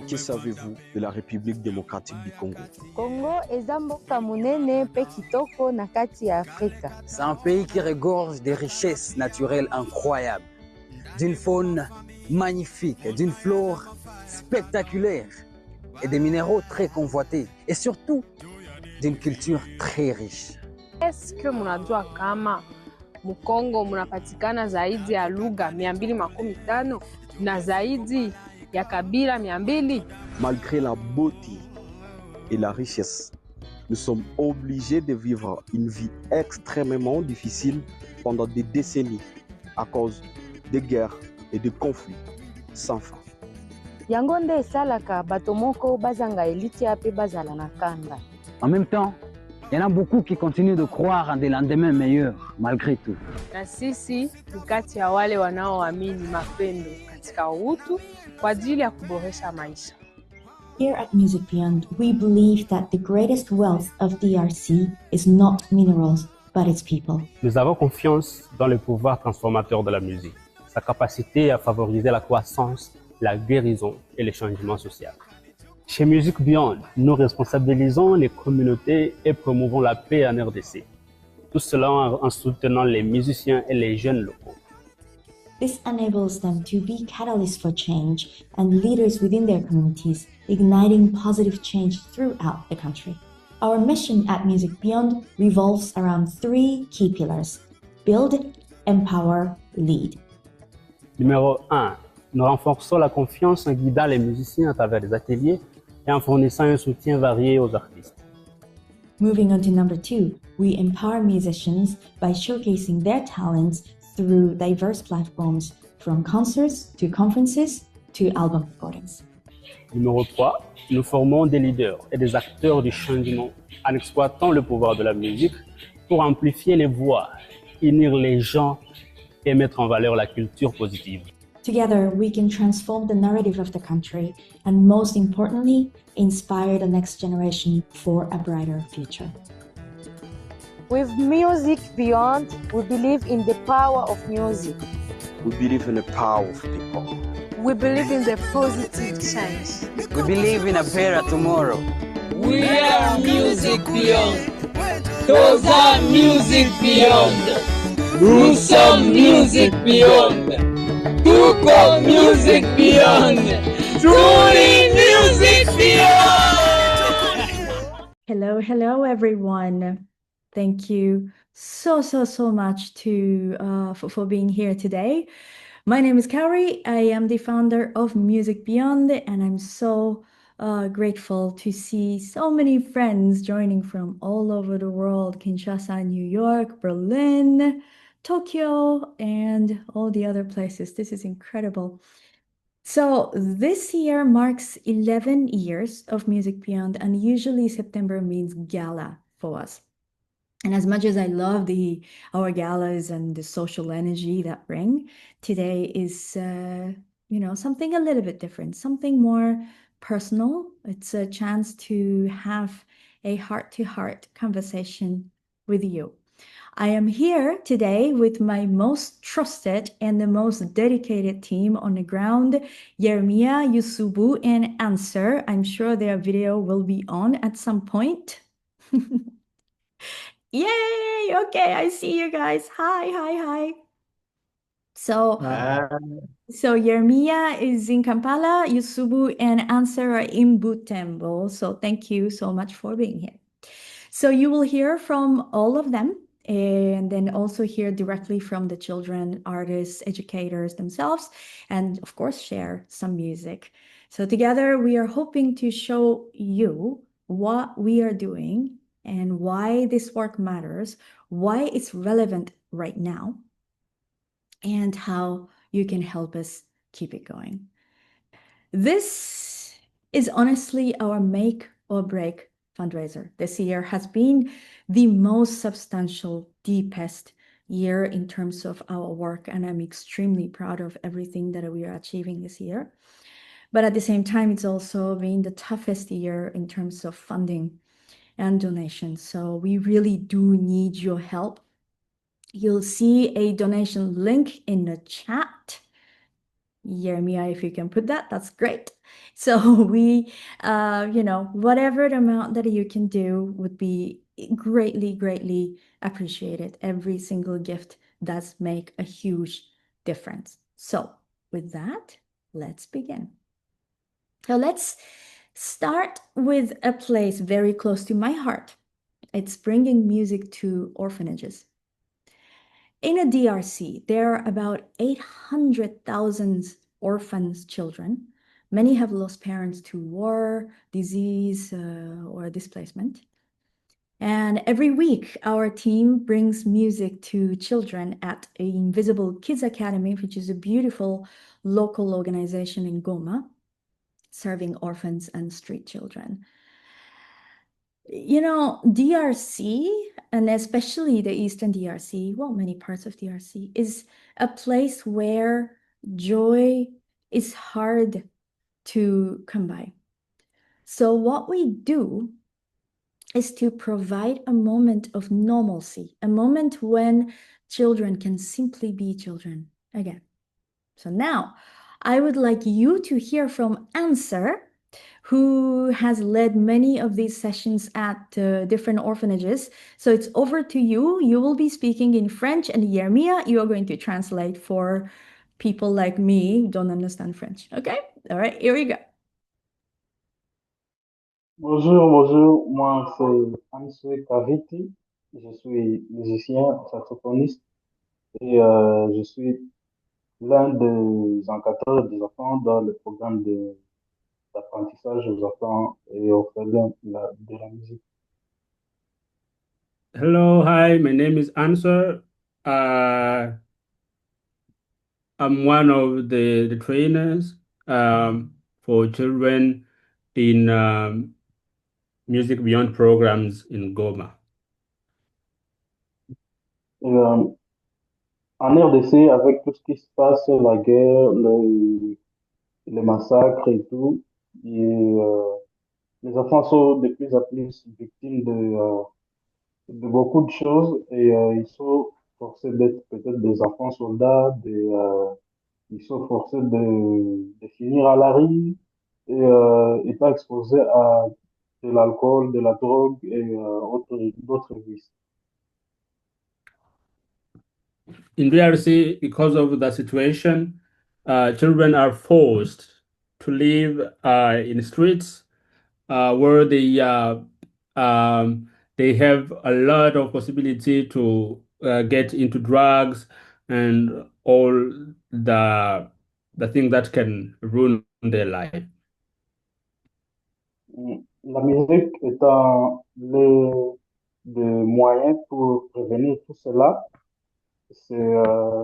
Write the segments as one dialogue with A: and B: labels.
A: Que savez-vous de la République démocratique du Congo?
B: Congo eza mboka munene pe kitoko na kati ya Afrika.
C: C'est un pays qui regorge des richesses naturelles incroyables, d'une faune magnifique, d'une flore spectaculaire et des minéraux très convoités et surtout d'une culture très riche.
D: Est-ce que munajua kama Mukongo munapatikana zaidi ya lugha 250 na zaidi ya kabila 200?
A: Malgré la beauté et la richesse, nous sommes obligés de vivre une vie extrêmement difficile pendant des décennies à cause de guerres et de conflits sans fin.
B: Yango nde esalaka bato moko bazanga elitia pe bazala na kanda.
C: En même temps, il y en a beaucoup qui continuent de croire en des lendemains meilleurs, malgré tout.
D: Na sisi ni kati ya wale wanaoamini mapendo katika utu kwa ajili ya kuboresha maisha.
E: Here at Music Beyond, we believe that the greatest wealth of DRC is not minerals, but its people.
F: Nous avons confiance dans le pouvoir transformateur de la musique, sa capacité à favoriser la croissance, la guérison et le changement social. Chez Music Beyond, nous responsabilisons les communautés et promouvons la paix en RDC. Tout cela en soutenant les musiciens et les jeunes locaux.
E: This enables them to be catalysts for change and leaders within their communities, igniting positive change throughout the country. Our mission at Music Beyond revolves around 3 key pillars: build, empower, lead.
F: Numéro 1. Nous renforçons la confiance en guidant les musiciens à travers des ateliers et en fournissant un soutien varié aux artistes.
E: Moving on to number 2, we empower musicians by showcasing their talents through diverse platforms, from concerts to conferences to album recordings.
F: Numéro 3. Nous formons des leaders et des acteurs du changement en exploitant le pouvoir de la musique pour amplifier les voix, unir les gens et mettre en valeur la culture positive.
E: Together, we can transform the narrative of the country and, most importantly, inspire the next generation for a brighter future.
B: With Music Beyond, we believe in the power of music.
A: We believe in the power of people.
D: We believe in the positive change.
C: We believe in a better tomorrow.
G: We are Music Beyond. Those are Music Beyond. Nous sommes Music Beyond. Tout comme Music Beyond. Truly Music Beyond.
E: Hello, everyone. Thank you so much for being here today. My name is Kaori. I am the founder of Music Beyond, and I'm so grateful to see so many friends joining from all over the world: Kinshasa, New York, Berlin, Tokyo, and all the other places. This is incredible. So this year marks 11 years of Music Beyond, and usually September means gala for us. And as much as I love our galas and the social energy that bring, today is something a little bit different, something more personal. It's a chance to have a heart-to-heart conversation with you. I am here today with my most trusted and the most dedicated team on the ground: Yeremia, Yusubu, and Answer. I'm sure their video will be on at some point. Yay! Okay, I see you guys. Hi. So Yeremia is in Kampala, Yusubu and Answer are in Butembo. So thank you so much for being here. So you will hear from all of them, and then also hear directly from the children, artists, educators themselves, and of course share some music. So together we are hoping to show you what we are doing and why this work matters, why it's relevant right now, and how you can help us keep it going. This is honestly our make or break fundraiser. This year has been the most substantial, deepest year in terms of our work, and I'm extremely proud of everything that we are achieving this year. But at the same time, it's also been the toughest year in terms of funding and donations. So we really do need your help. You'll see a donation link in the chat. Yeremia, if you can put that, that's great. So we, whatever the amount that you can do would be greatly, greatly appreciated. Every single gift does make a huge difference. So with that, let's begin. So let's start with a place very close to my heart. It's bringing music to orphanages. In a DRC, there are about 800,000 orphans children. Many have lost parents to war, disease, or displacement. And every week, our team brings music to children at Invisible Kids Academy, which is a beautiful local organization in Goma, serving orphans and street children. DRC, and especially the Eastern DRC, well, many parts of DRC, is a place where joy is hard to come by. So what we do is to provide a moment of normalcy, a moment when children can simply be children again. So now I would like you to hear from Answer, who has led many of these sessions at different orphanages. So it's over to you. You will be speaking in French, and Yeremia, you are going to translate for people like me who don't understand French. Okay? All right, here we go.
H: Bonjour, moi c'est Answer Kaviti, je suis musicien, saxophoniste et je suis l'un des encadreurs des enfants dans le programme d'apprentissage aux enfants et orphelins de la musique.
F: Hello, hi, my name is Answer. I'm one of the trainers for children in Music Beyond programs in Goma.
H: Et, en RDC, avec tout ce qui se passe, la guerre, les massacres et tout, les enfants sont de plus en plus victimes de beaucoup de choses et ils sont forcés d'être peut-être des enfants soldats, ils sont forcés de finir à la rue et pas exposés à de l'alcool, de la drogue et d'autres vices.
F: In DRC, because of the situation, children are forced to live in the streets where they have a lot of possibility to get into drugs and all the things that can ruin their life.
H: La musique étant le moyen pour prévenir tout cela, c'est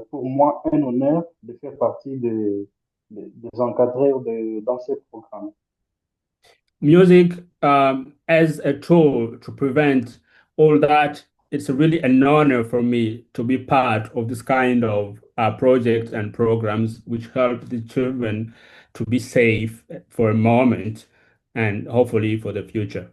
H: pour moi un honneur de faire partie des encadreurs dans ce programme.
F: Music as a tool to prevent all that, it's really an honor for me to be part of this kind of projects and programs which help the children to be safe for a moment and hopefully for the future.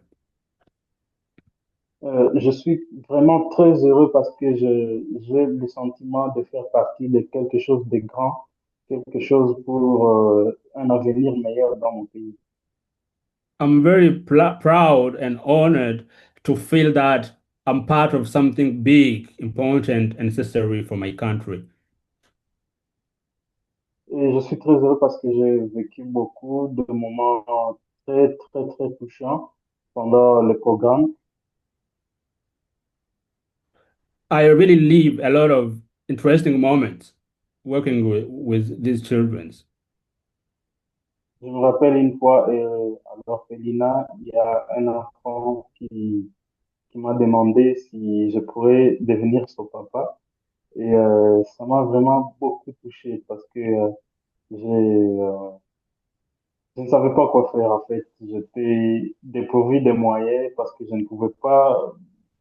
H: Je suis vraiment très heureux parce que j'ai le sentiment de faire partie de quelque chose de grand, quelque chose pour un avenir meilleur dans mon pays.
F: I'm very proud and honored to feel that I'm part of something big, important, and necessary for my country.
H: Et je suis très heureux parce que j'ai vécu beaucoup de moments très, très, très touchants pendant le programme.
F: I really live a lot of interesting moments working with these children.
H: Je me rappelle une fois à l'orphelinat, il y a un enfant qui m'a demandé si je pourrais devenir son papa. Et ça m'a vraiment beaucoup touché parce que je ne savais pas quoi faire en fait. J'étais dépourvu de moyens parce que je ne pouvais pas,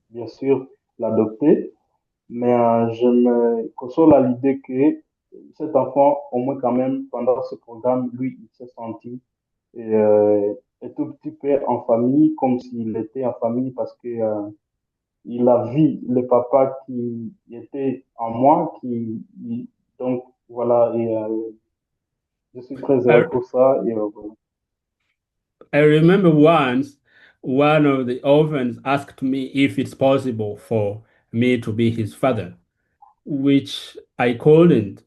H: bien sûr, l'adopter. Mais je me console à l'idée que cet enfant, au moins quand même, pendant ce programme, lui, il s'est senti un tout petit peu en famille, comme s'il était en famille parce que il a vu le papa qui était en moi, donc voilà, et Je suis très
F: I,
H: heureux pour ça. Et, voilà.
F: I remember once one of the orphans asked me if it's possible for me to be his father, which I couldn't.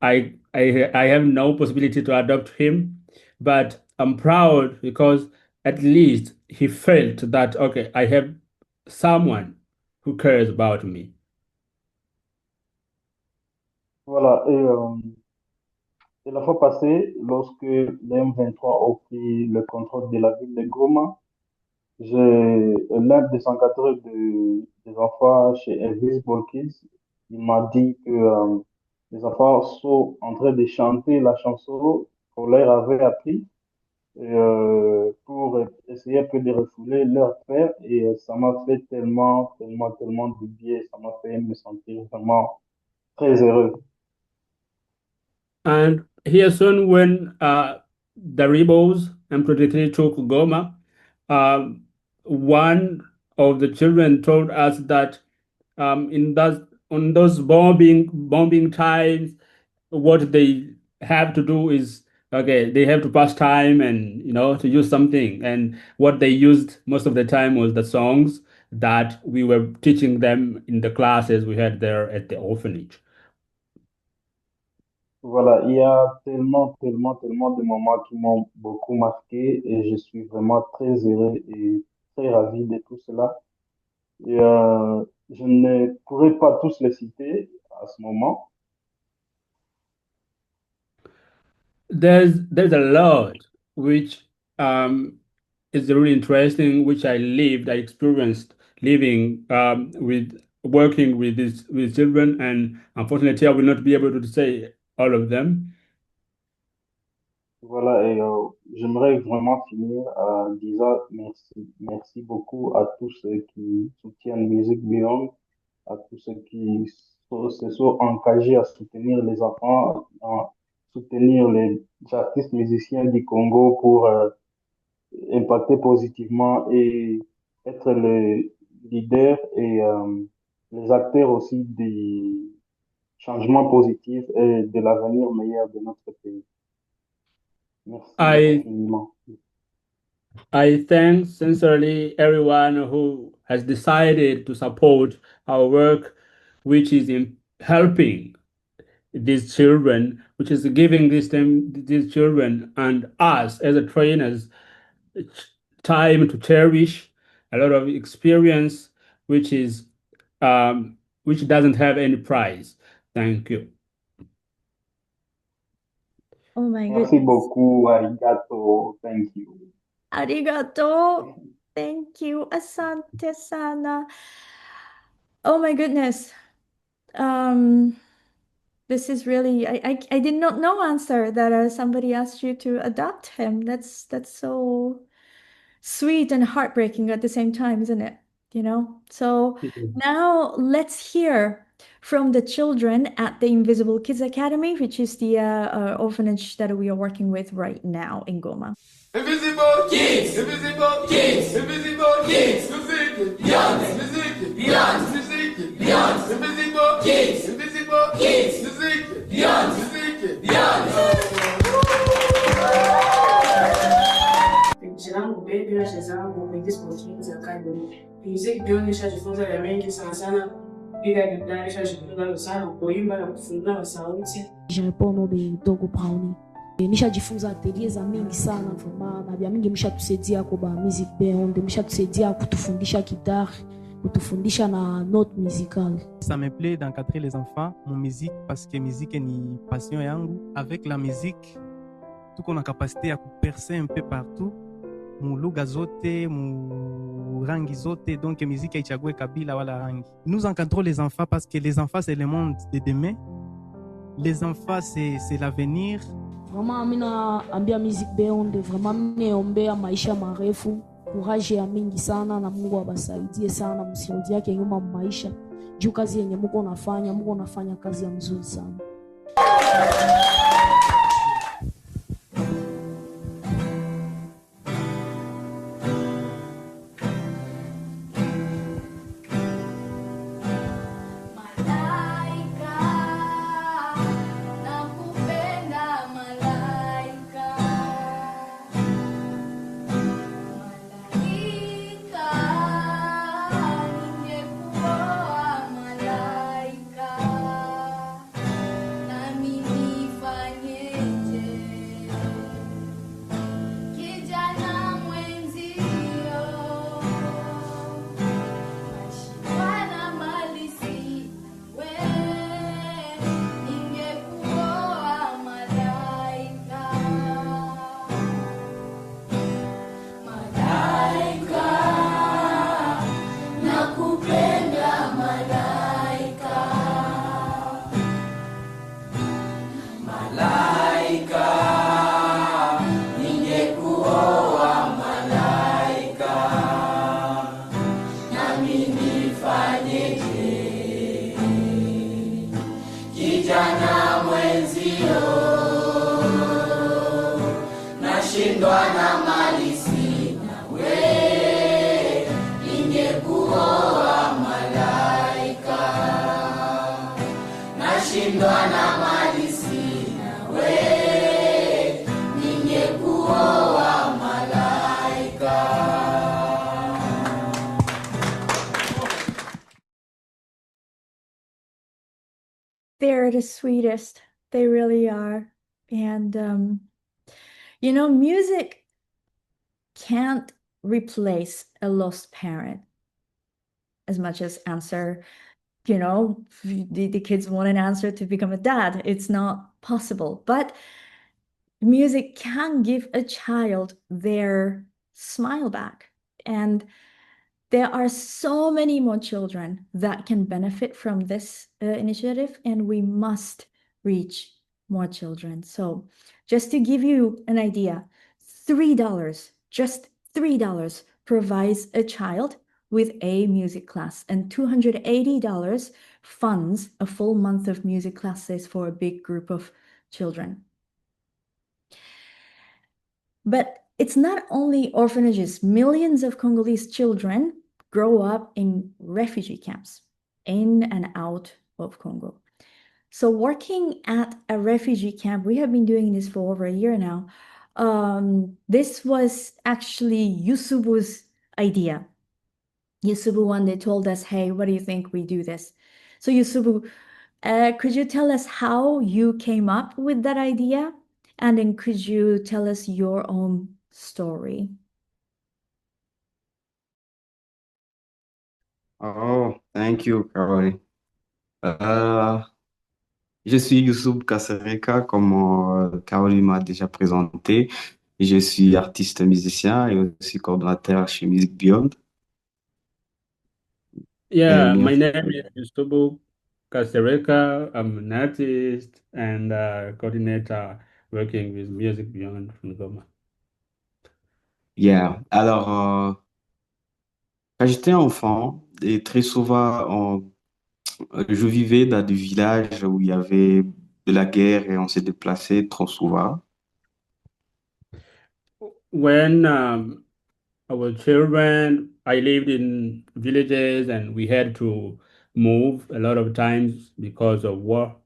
F: I have no possibility to adopt him, but I'm proud because at least he felt that okay, I have someone who cares about me.
H: Voilà. Et la fois passée, lorsque les M23 ont pris le contrôle de la ville de Goma, j'ai l'un des encadreurs des enfants chez Invisible Kids. Il m'a dit que les enfants sont en train de chanter la chanson qu'on leur avait appris pour essayer un peu de refouler leur père. Et ça m'a fait tellement, tellement, tellement du bien. Ça m'a fait me sentir vraiment très heureux.
F: And here soon, when the rebels M23 took Goma, one of the children told us that in those on those bombing times, what they have to do is okay, they have to pass time and to use something. And what they used most of the time was the songs that we were teaching them in the classes we had there at the orphanage.
H: Voilà, il y a tellement, tellement, tellement de moments qui m'ont beaucoup marqué et je suis vraiment très heureux et très ravi de tout cela. Et je ne pourrais pas tous les citer à ce moment.
F: There's a lot which is really interesting, which I experienced living with working with with children, and unfortunately, I will not be able to say all of them.
H: Voilà, et j'aimerais vraiment finir en disant merci, merci beaucoup à tous ceux qui soutiennent Music Beyond, à tous ceux qui se sont engagés à soutenir les enfants, à soutenir les artistes musiciens du Congo pour impacter positivement et être les leaders et les acteurs aussi des changements positifs et de l'avenir meilleur de notre pays. Merci
F: I
H: infiniment.
F: I thank sincerely everyone who has decided to support our work, which is in helping these children, which is giving these children and us as a trainers time to cherish a lot of experience, which is which doesn't have any price. Thank you.
E: Oh my
H: Merci
E: goodness.
H: beaucoup, arigato, thank you.
E: Arigato. Thank you. Asante sana. Oh my goodness. This is really I did not know, Answer, that somebody asked you to adopt him. That's so sweet and heartbreaking at the same time, isn't it? So now let's hear from the children at the Invisible Kids Academy, which is the orphanage that we are working with right now in Goma.
G: Invisible kids, invisible kids, invisible kids, music, beyond, music, beyond, music, beyond, invisible kids, music, beyond, music, beyond.
I: Jina langu Baby na sheza langu Invisible Kids Academy. Music beyond nishajifunza ya mengi sana sana. Bila gitara nishajifunza sana kuimba na kufungua sauti.
J: Je réponds au nom de Dogo Brownie. Nishajifunza atelier za mingi sana vraiment na bia mingi mshatusaidia kwa ba music band, mshatusaidia kutufundisha guitare, kutufundisha na note musicale.
K: Ça me plaît d'encadrer les enfants mon musique parce que musique ni passion yangu. Avec la musique tuko na capacité ya kupercer un peu partout mu lugha zote, mu rangi zote, donc musique haichague kabila wala rangi. Nous encadrons les enfants parce que les enfants c'est le monde de demain. Les enfants c'est l'avenir.
J: Vraiment mina ambia music beyond, vraiment nimeombea maisha marefu, courage ya mingi sana na Mungu abasaidie sana, msirudi yake nyuma maisha. Juu kazi yenye Mungu unafanya kazi ya mzuri sana.
L: Malaika nakupenda malaika
G: nashindwa na mali sina, we ningekuoa malaika. Nashindwa na mali sina, we ningekuoa malaika.
E: They're the sweetest. They really are. And, you know, music can't replace a lost parent as much as Answer, you know, the kids want an Answer to become a dad. It's not possible. But music can give a child their smile back. And there are so many more children that can benefit from this initiative, and we must reach more children. So just to give you an idea, $3, just $3 provides a child with a music class, and $280 funds a full month of music classes for a big group of children. But it's not only orphanages. Millions of Congolese children grow up in refugee camps in and out of Congo. So working at a refugee camp, we have been doing this for over a year now. This was actually Yusubu's idea. Yusubu one day told us, hey, what do you think we do this? So Yusubu, could you tell us how you came up with that idea? And then could you tell us your own story?
L: Oh, thank you, Kaori. Je suis Yusubu Kasereka, comme Kaori m'a déjà présenté. Je suis artiste musicien et aussi coordonnateur chez Music Beyond.
F: Yeah,
L: And
F: my name is Yusubu Kasereka. I'm an artist and coordinator working with Music Beyond from Goma.
L: yeah. Alors, quand j'étais enfant, et très souvent, je vivais dans des villages où il y avait de la guerre et on s'est déplacé trop souvent.
F: When our children, I lived in villages and we had to move a lot of times because of war.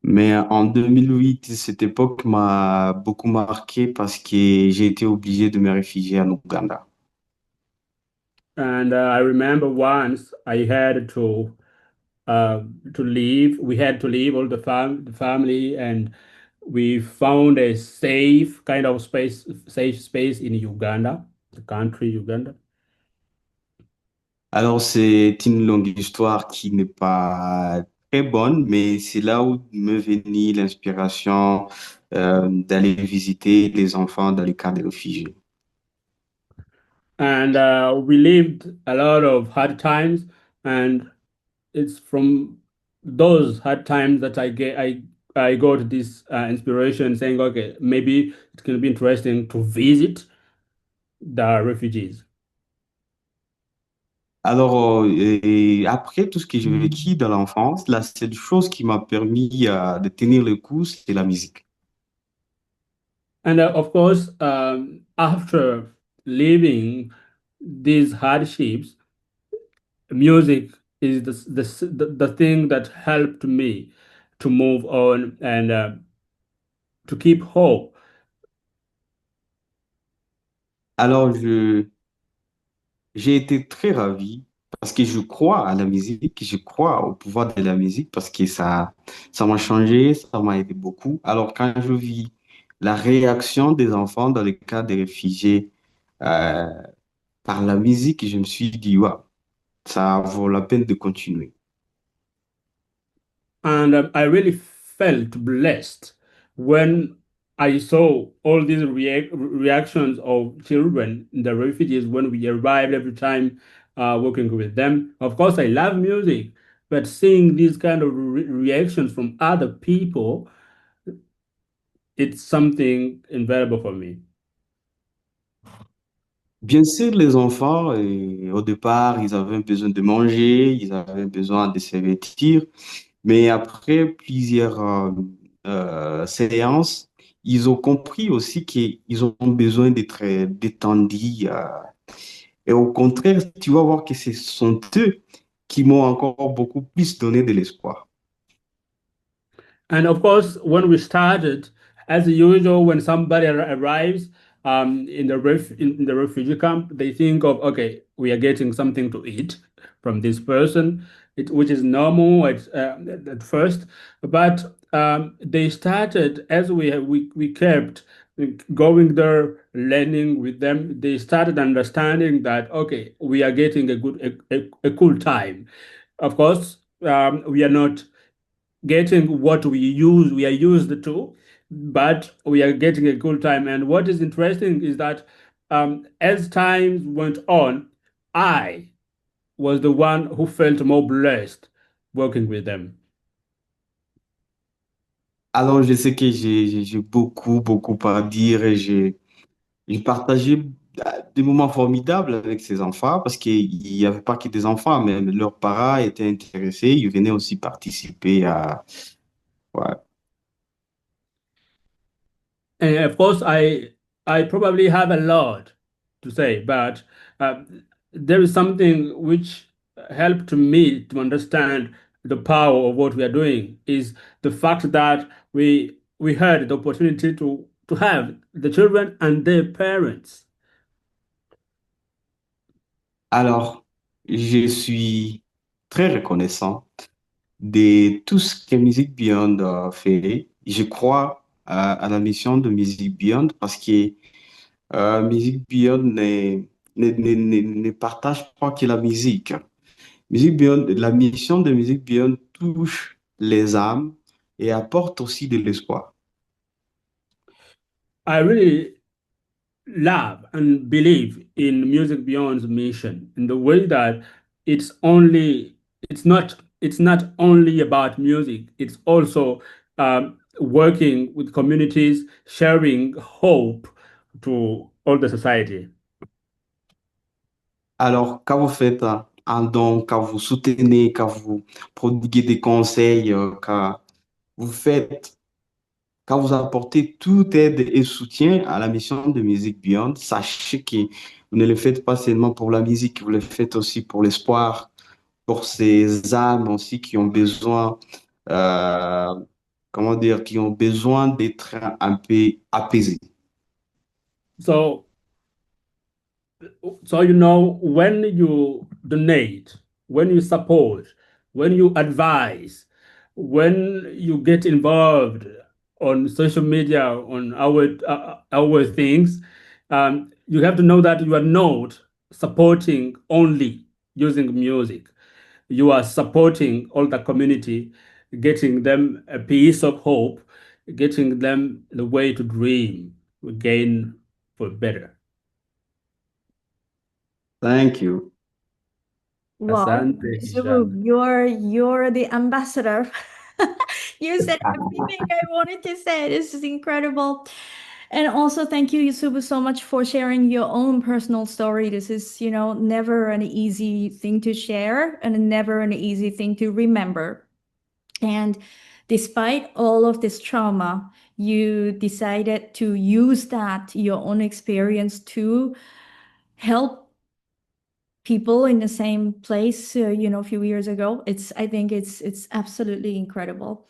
L: Mais en 2008, cette époque m'a beaucoup marqué parce que j'ai été obligé de me réfugier en Ouganda.
F: And I remember once I had to leave. We had to leave all the family, and we found a safe space in Uganda, the country Uganda.
L: Alors, c'est une longue histoire qui n'est pas très bonne, mais c'est là où me venait l'inspiration d'aller visiter les enfants dans les camps de réfugiés.
F: And we lived a lot of hard times, and it's from those hard times that I got this inspiration, saying, okay, maybe it can be interesting to visit the refugees.
L: Alors, et après tout ce que j'ai vécu dans l'enfance, la seule chose qui m'a permis de tenir le coup, c'est la musique.
F: And of course, after living these hardships, music is the thing that helped me to move on and to keep hope.
L: Alors, j'ai été très ravi parce que je crois à la musique, je crois au pouvoir de la musique parce que ça m'a changé, ça m'a aidé beaucoup. Alors, quand je vis la réaction des enfants dans le cas des réfugiés euh, par la musique, je me suis dit, ouais, ça vaut la peine de continuer.
F: And I really felt blessed when I saw all these reactions of children, the refugees, when we arrived every time working with them. Of course, I love music, but seeing these kind of reactions from other people, it's something invaluable for me.
L: Bien sûr, les enfants, au départ, ils avaient besoin de manger, ils avaient besoin de se vêtir, mais après plusieurs séances, ils ont compris aussi qu'ils ont besoin d'être détendus. Et au contraire, tu vas voir que ce sont eux qui m'ont encore beaucoup plus donné de l'espoir.
F: And of course, when we started, as usual, when somebody arrives in in the refugee camp, they think of, okay, we are getting something to eat from this person, which is normal at first. But they started, as we kept going there, learning with them, they started understanding that, okay, we are getting a cool time. Of course, we are not getting what we are used to, but we are getting a good time. And what is interesting is that as time went on, I was the one who felt more blessed working with them.
L: Alors, je sais que j'ai beaucoup, beaucoup à dire et j'ai partagé des moments formidables avec ces enfants parce qu'il n'y avait pas que des enfants, mais leurs parents étaient intéressés, ils venaient aussi participer à... Ouais.
F: And of course, I probably have a lot to say, but uh, there is something which helped me to understand the power of what we are doing is the fact that we had the opportunity to have the children and their parents.
L: Alors, je suis très reconnaissant de tout ce que Music Beyond fait. Je crois à la mission de Music Beyond parce que Music Beyond ne partage pas que la musique. Music Beyond, la mission de Music Beyond touche les âmes et apporte aussi de l'espoir.
F: I really love and believe in Music Beyond's mission in the way that it's not only about music, it's also working with communities, sharing hope to all the society.
L: Alors, quand vous faites un don, quand vous soutenez, quand vous prodiguez des conseils, quand vous faites quand vous apportez toute aide et soutien à la mission de Music Beyond, sachez que vous ne le faites pas seulement pour la musique, vous le faites aussi pour l'espoir, pour ces âmes aussi qui ont besoin, euh, comment dire, qui ont besoin d'être un peu apaisées.
F: So so you know, when you donate, when you support, when you advise, when you get involved on social media, on our things, you have to know that you are not supporting only using music. You are supporting all the community, getting them a piece of hope, getting them the way to dream again for better.
L: Thank you.
E: Wow,
F: Asante
E: Yusubu,
F: kijana.
E: you're the ambassador. You said everything I wanted to say. This is incredible. And also thank you, Yusubu, so much for sharing your own personal story. This is, never an easy thing to share and never an easy thing to remember. And despite all of this trauma, you decided to use that, your own experience, to help people in the same place, a few years ago. I think it's absolutely incredible.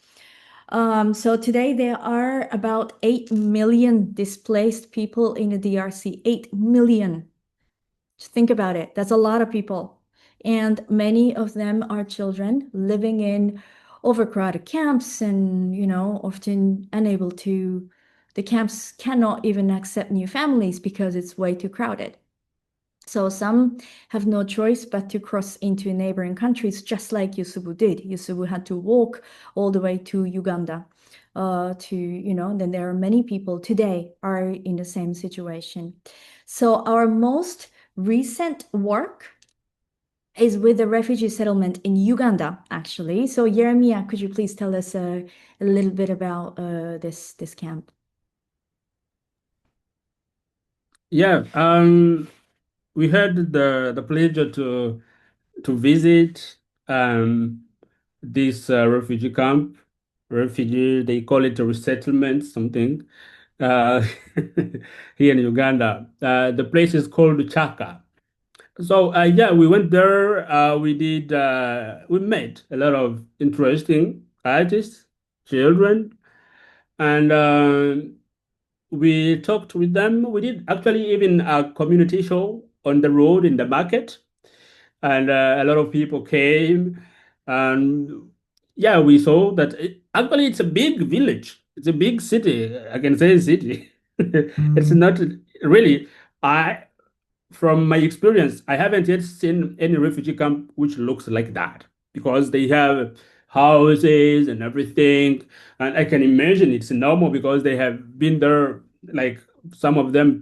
E: So today there are about 8 million displaced people in the DRC. 8 million. Just think about it. That's a lot of people. And many of them are children living in overcrowded camps and, often unable to, the camps cannot even accept new families because it's way too crowded. So some have no choice but to cross into neighboring countries, just like Yusubu did. Yusubu had to walk all the way to Uganda. Then there are many people today are in the same situation. So our most recent work is with the refugee settlement in Uganda, actually. So Yeremia, could you please tell us a little bit about this camp?
F: Yeah, we had the pleasure to visit this refugee camp. Refugee, they call it a resettlement, something. uh, here in Uganda. The place is called Chaka. So yeah, we went there. We met a lot of interesting artists, children, and we talked with them. We did actually even a community show on the road in the market, and a lot of people came, and yeah, we saw that actually it's a big village. It's a big city. I can say city. It's not really. I From my experience, I haven't yet seen any refugee camp which looks like that because they have houses and everything. And I can imagine it's normal because they have been there, like some of them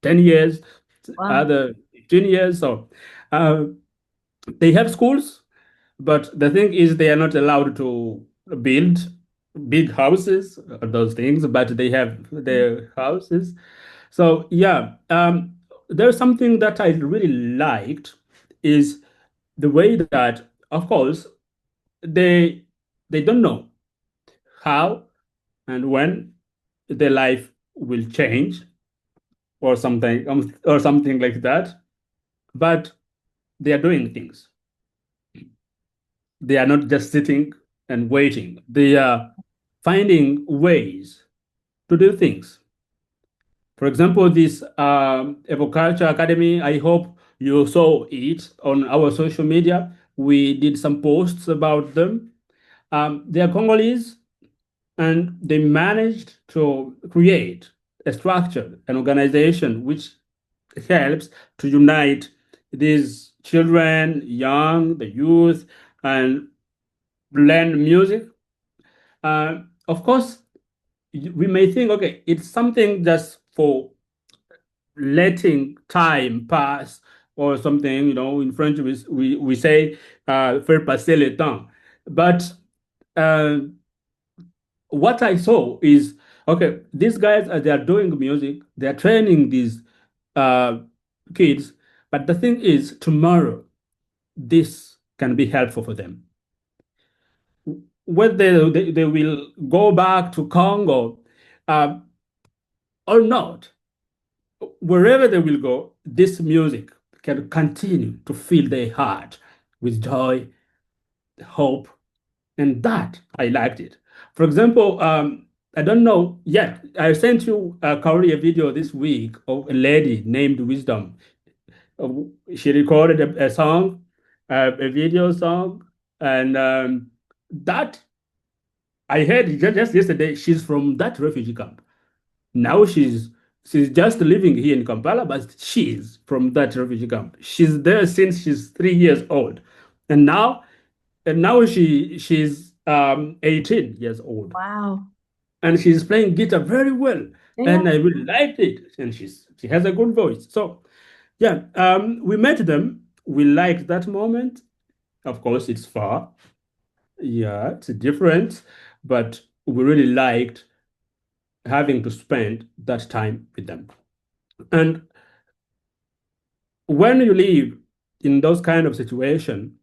F: 10 years,
B: Wow.
F: other 15 years. So uh, they have schools, but the thing is they are not allowed to build big houses or those things, but they have their houses. So yeah, there's something that I really liked is the way that, of course, they they don't know how and when their life will change or something like that, but they are doing things. They are not just sitting and waiting. They are finding ways to do things. For example, this Evoculture Academy, I hope you saw it on our social media. We did some posts about them. They are Congolese, and they managed to create a structure, an organization which helps to unite these children, the youth, and learn music. Of course, we may think, okay, it's something just for letting time pass or something, in French we say faire passer le temps. But uh, what I saw is, okay, these guys, they are doing music, they are training these uh, kids, but the thing is, tomorrow, this can be helpful for them. Whether they will go back to Congo or not, wherever they will go, this music can continue to fill their heart with joy, hope, and that I liked it. For example, I don't know yet. I sent you, Kaori, a video this week of a lady named Wisdom. She recorded a song, a video song, and that I heard just yesterday. She's from that refugee camp. Now she's just living here in Kampala, but she's from that refugee camp. She's there since she's 3 years old, and now she's 18 years old,
B: Wow.
F: and she's playing guitar very well,
B: Yeah.
F: and I really liked it. And she has a good voice. So yeah, we met them. We liked that moment. Of course, it's far. Yeah, it's different, but we really liked having to spend that time with them. And when you live in those kind of situation,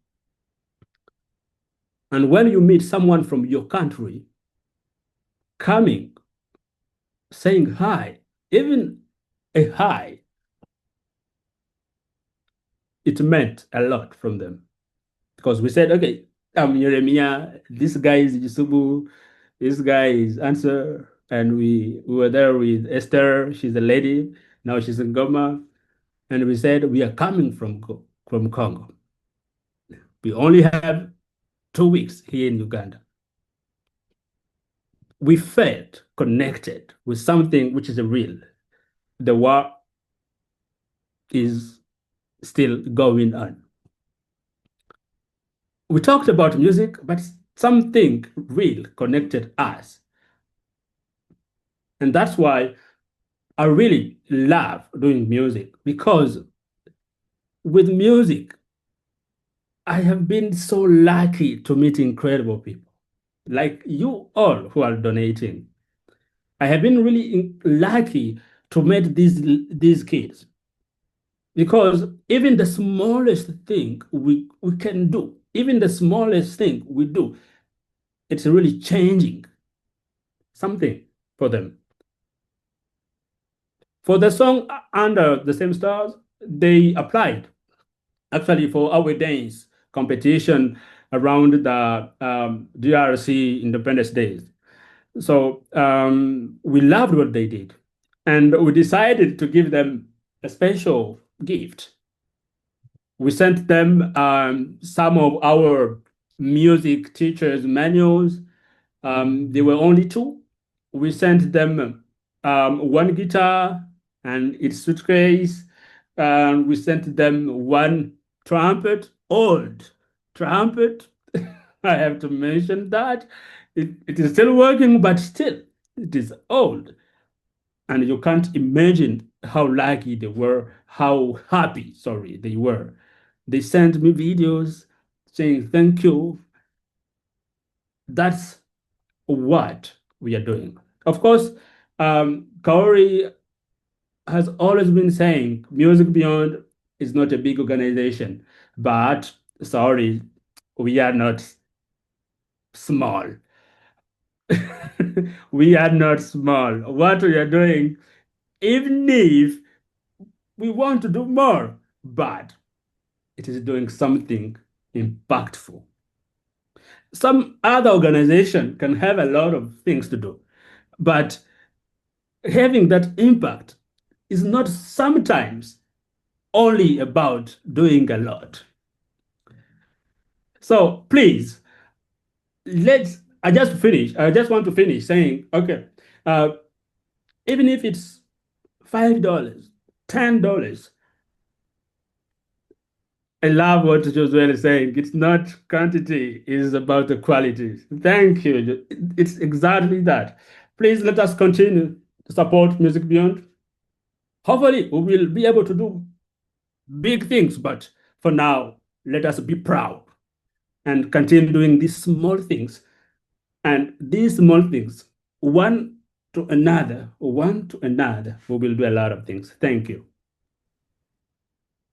F: and when you meet someone from your country coming, saying hi, even a hi, it meant a lot from them. Because we said, okay, I'm Yeremia, this guy is Yusubu, this guy is Answer, and we were there with Esther, she's a lady, now she's in Goma, and we said, we are coming from Congo. We only have 2 weeks here in Uganda. We felt connected with something which is real. The war is still going on. We talked about music, but something real connected us. And that's why I really love doing music, because with music, I have been so lucky to meet incredible people like you all who are donating. I have been really lucky to meet these kids, because even the smallest thing we can do, even the smallest thing we do, it's really changing something for them. For the song Under the Same Stars, they applied actually for our dance competition around the DRC Independence Days. So we loved what they did. And we decided to give them a special gift. We sent them some of our music teachers' manuals. There were only 2. We sent them one guitar and its suitcase. We sent them one trumpet, old trumpet. I have to mention that. It is still working, but still, it is old. And you can't imagine how lucky they were, how happy, they were. They sent me videos saying thank you. That's what we are doing. Of course, Kaori has always been saying Music Beyond is not a big organization, but sorry, we are not small. We are not small. What we are doing, even if we want to do more, but it is doing something impactful. Some other organization can have a lot of things to do, but having that impact is not sometimes only about doing a lot. So please, I just want to finish saying, okay, even if it's $5, $10, I love what Josué is saying. It's not quantity, it's about the quality. Thank you. It's exactly that. Please let us continue to support Music Beyond. Hopefully, we will be able to do big things, but for now, let us be proud and continue doing these small things. And these small things, one to another, we will do a lot of things. Thank you.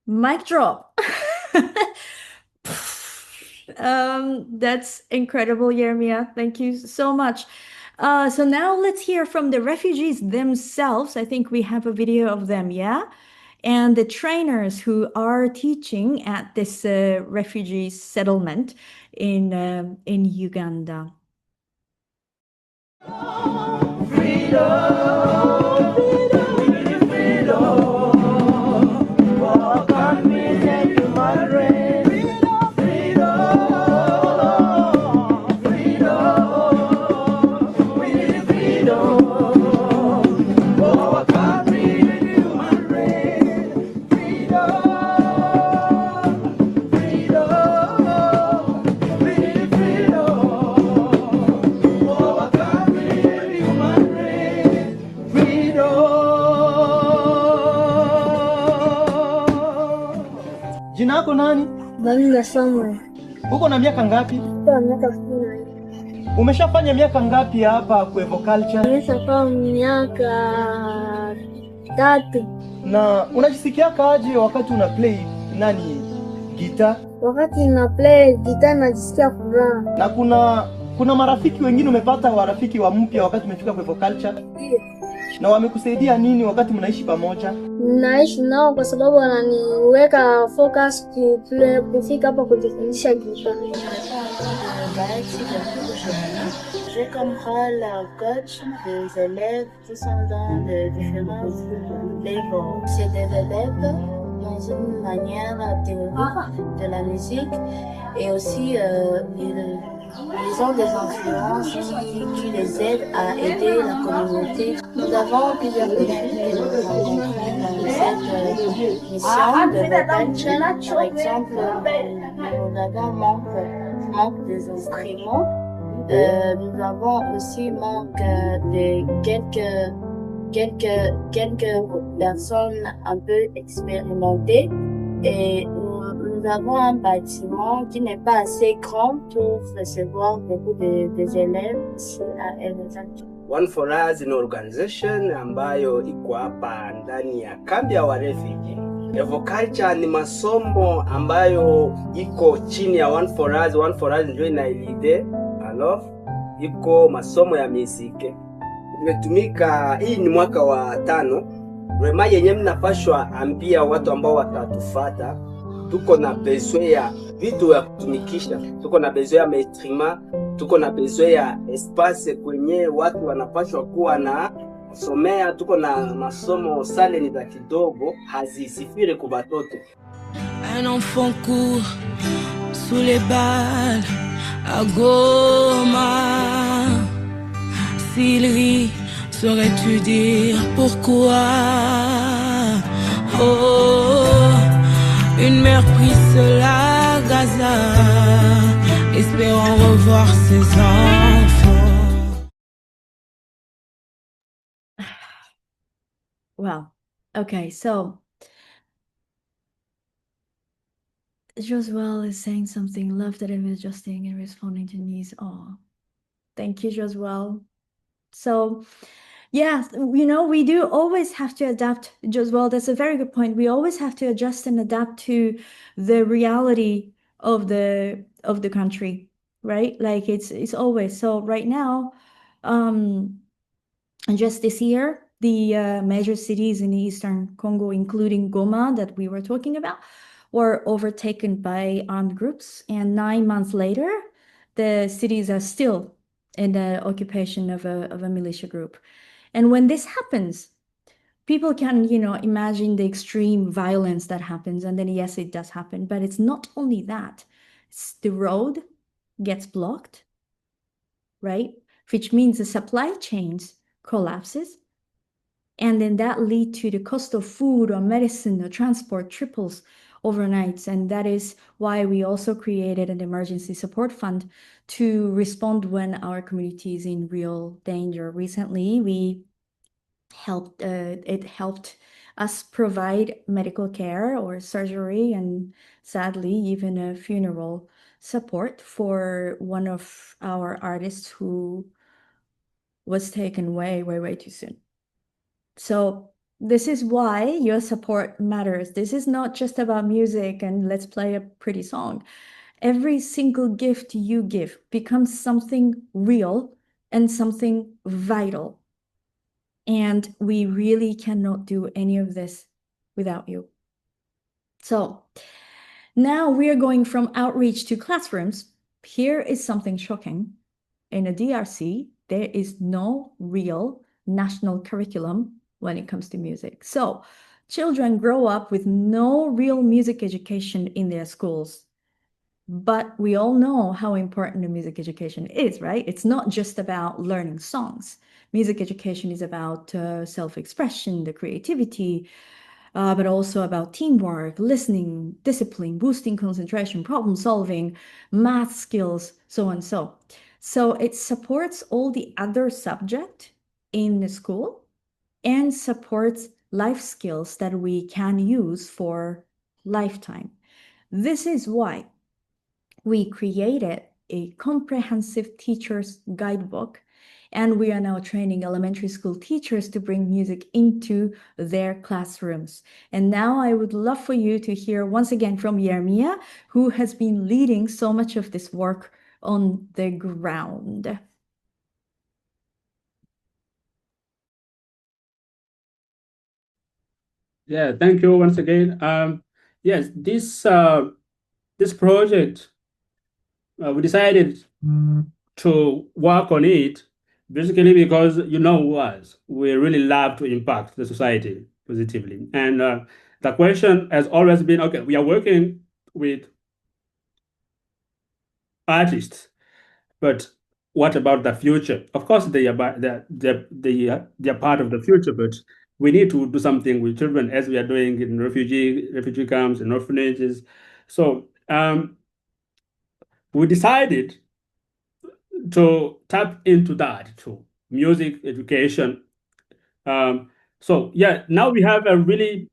E: Mic drop. That's incredible, Yeremia. Thank you so much. So now let's hear from the refugees themselves. I think we have a video of them, yeah? And the trainers who are teaching at this refugee settlement in Uganda.
M: Jina lako nani?
N: Bamila Samuel.
M: Uko na miaka ngapi?
N: Kwa miaka 10.
M: Umeshafanya miaka ngapi hapa kwa Evoculture?
N: Nimeshafanya miaka 3.
M: Na unajisikia kaje wakati una play gitaa?
N: Wakati na play gitaa najisikia furaha.
M: Na kuna marafiki wengine umepata warafiki wa mpya wakati umefika kwa Evoculture?
N: Ndio.
M: Na wamekusaidia nini wakati mnaishi pamoja?
N: Naishi nao kwa sababu wananiweka focus kufika hapa kujifundisha gitaa.
O: J'ai comme rôle coach des élèves qui sont dans de différents niveaux. C'est des élèves dans une manière théorique de la musique et aussi ils ont des influences qui les aident à aider la communauté. Nous avons plusieurs défis que nous rencontrés dans cette mission de Evoculture. Par exemple, nous avons manque des instruments. Nous avons aussi manque de quelques personnes un peu expérimentées et nous avons un bâtiment qui n'est pas assez grand pour recevoir beaucoup des élèves ici à Evoculture.
P: One for Us ni organization ambayo iko hapa ndani ya kambi ya wa refugee. Evoculture ni masomo ambayo iko chini ya One for Us. One for Us ndio inailide. Alors, iko masomo ya muziki. Imetumika, hii ni mwaka wa 5 Rema yenye mnapashwa ambia watu ambao watatufata, tuko na besoin ya vitu ya kutumikisha, tuko na besoin ya mainstruments, tuko na besoin ya espace kwenye watu wanapashwa kuwa na somea, tuko na masomo sale ni za kidogo, hazisifire kwa batoto.
Q: Un enfant court sous les balles à Goma. S'il rit, saurais-tu dire pourquoi? Oh, une mère prise la Gaza, espérant revoir ses enfants.
E: Wow. Okay, so Josuel is saying something. Love that I was adjusting and responding to needs. Oh, thank you, Josuel. So, yeah, we do always have to adapt, Josuel. That's a very good point. We always have to adjust and adapt to the reality of the country, right? Like it's always. So right now, just this year, the major cities in eastern Congo, including Goma that we were talking about, were overtaken by armed groups. And 9 months later, the cities are still in the occupation of a militia group. And when this happens, people can, imagine the extreme violence that happens. And then, yes, it does happen. But it's not only that. It's the road gets blocked, right? Which means the supply chains collapses. And then that leads to the cost of food or medicine or transport triples overnight. And that is why we also created an emergency support fund to respond when our community is in real danger. Recently, it helped us provide medical care or surgery and sadly even a funeral support for one of our artists who was taken way too soon. So this is why your support matters. This is not just about music and let's play a pretty song. Every single gift you give becomes something real and something vital. And we really cannot do any of this without you. So now we are going from outreach to classrooms. Here is something shocking. In a DRC, there is no real national curriculum when it comes to music. So children grow up with no real music education in their schools. But we all know how important the music education is, right? It's not just about learning songs. Music education is about self-expression, the creativity, but also about teamwork, listening, discipline, boosting concentration, problem solving, math skills, so on and so. So it supports all the other subjects in the school and supports life skills that we can use for lifetime. This is why we created a comprehensive teacher's guidebook, and we are now training elementary school teachers to bring music into their classrooms. And now I would love for you to hear once again from Yeremia, who has been leading so much of this work on the ground.
F: Yeah, thank you once again. Yes, this project, we decided to work on it basically because we really love to impact the society positively. And the question has always been, okay, we are working with artists, but what about the future? Of course, they are part of the future, but we need to do something with children as we are doing in refugee camps and orphanages. So we decided to tap into that too, music education. So yeah, now we have a really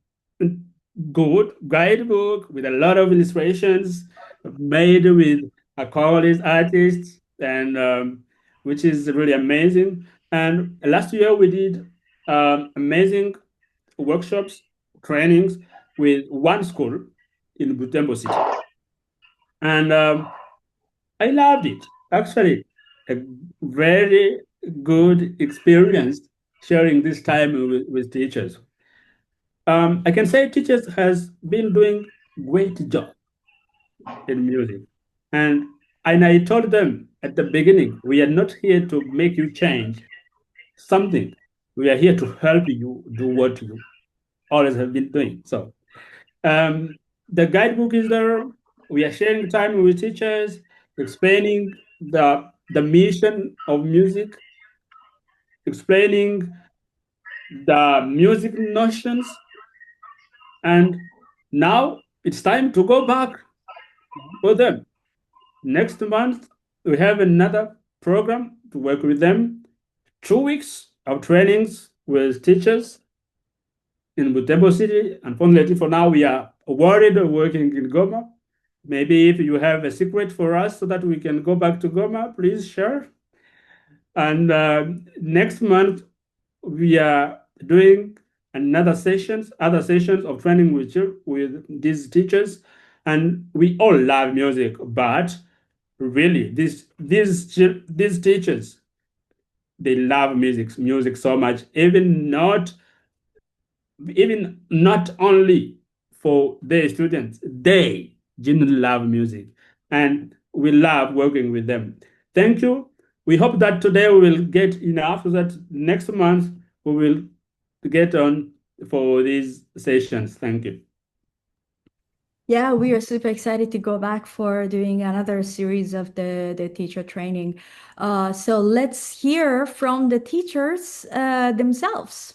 F: good guidebook with a lot of illustrations made with Kaori's artists, and which is really amazing. And last year we did amazing workshops, trainings with one school in Butembo City, and I loved it. Actually, a very good experience sharing this time with teachers. I can say teachers has been doing great job in music. And I told them at the beginning, we are not here to make you change something. We are here to help you do what you always have been doing. So the guidebook is there. We are sharing time with teachers, explaining the mission of music, explaining the music notions, and now it's time to go back for them. Next month, we have another program to work with them. 2 weeks of trainings with teachers in Butembo City. Unfortunately, for now, we are worried working in Goma. Maybe if you have a secret for us so that we can go back to Goma, please share. And next month, we are doing other sessions of training with these teachers. And we all love music, but really, these teachers, they love music so much, even not only for their students, they genuinely love music, and we love working with them. Thank you. We hope that today we will get enough so that next month we will get on for these sessions. Thank you.
E: Yeah, we are super excited to go back for doing another series of the teacher training. So let's hear from the teachers themselves.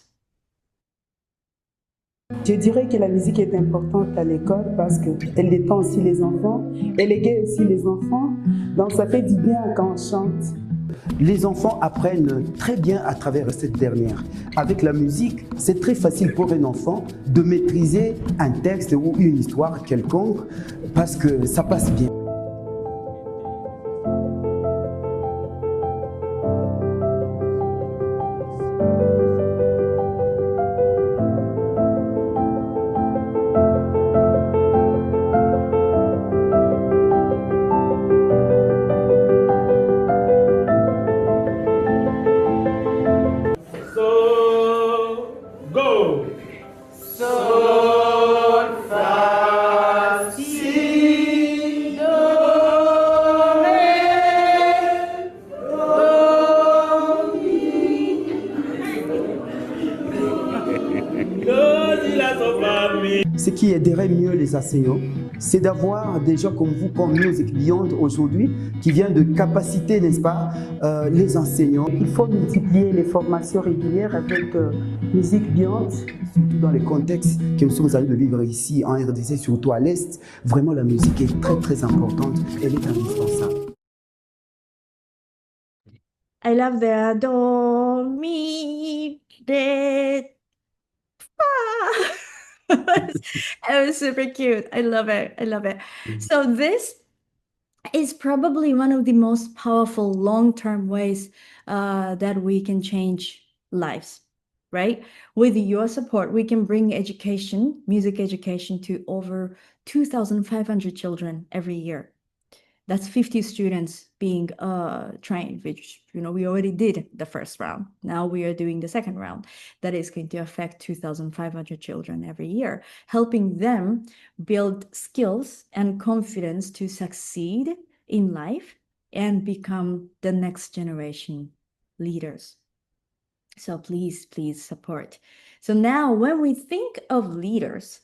R: Je dirais que la musique est importante à l'école parce qu'elle détend aussi les enfants, elle égaye aussi les enfants, donc ça fait du bien quand on chante.
M: Les enfants apprennent très bien à travers cette dernière. Avec la musique, c'est très facile pour un enfant de maîtriser un texte ou une histoire quelconque parce que ça passe bien. Ce qui aiderait mieux les enseignants, c'est d'avoir des gens comme vous, comme Music Beyond aujourd'hui, qui vient de capaciter, n'est-ce pas, les enseignants.
R: Il faut multiplier les formations régulières avec Music Beyond.
M: Surtout dans les contextes que nous sommes en train de vivre ici en RDC, surtout à l'Est, vraiment la musique est très très importante, elle est indispensable.
E: I love the do, mi, de, fa. It was super cute. I love it. I love it. So this is probably one of the most powerful long-term ways that we can change lives, right? With your support, we can bring education, music education, to over 2,500 children every year. That's 50 students being trained, which, we already did the first round. Now we are doing the second round. That is going to affect 2,500 children every year, helping them build skills and confidence to succeed in life and become the next generation leaders. So please, please support. So now when we think of leaders,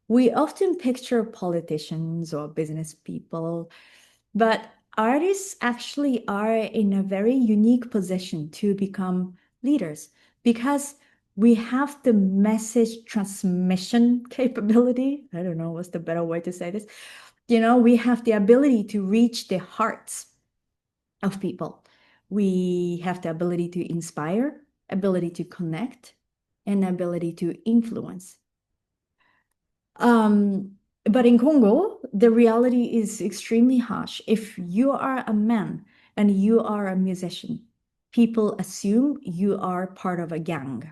E: we often picture politicians or business people, but artists actually are in a very unique position to become leaders because we have the message transmission capability. I don't know what's the better way to say this. We have the ability to reach the hearts of people. We have the ability to inspire, ability to connect, and ability to influence. But in Congo, the reality is extremely harsh. If you are a man and you are a musician, people assume you are part of a gang.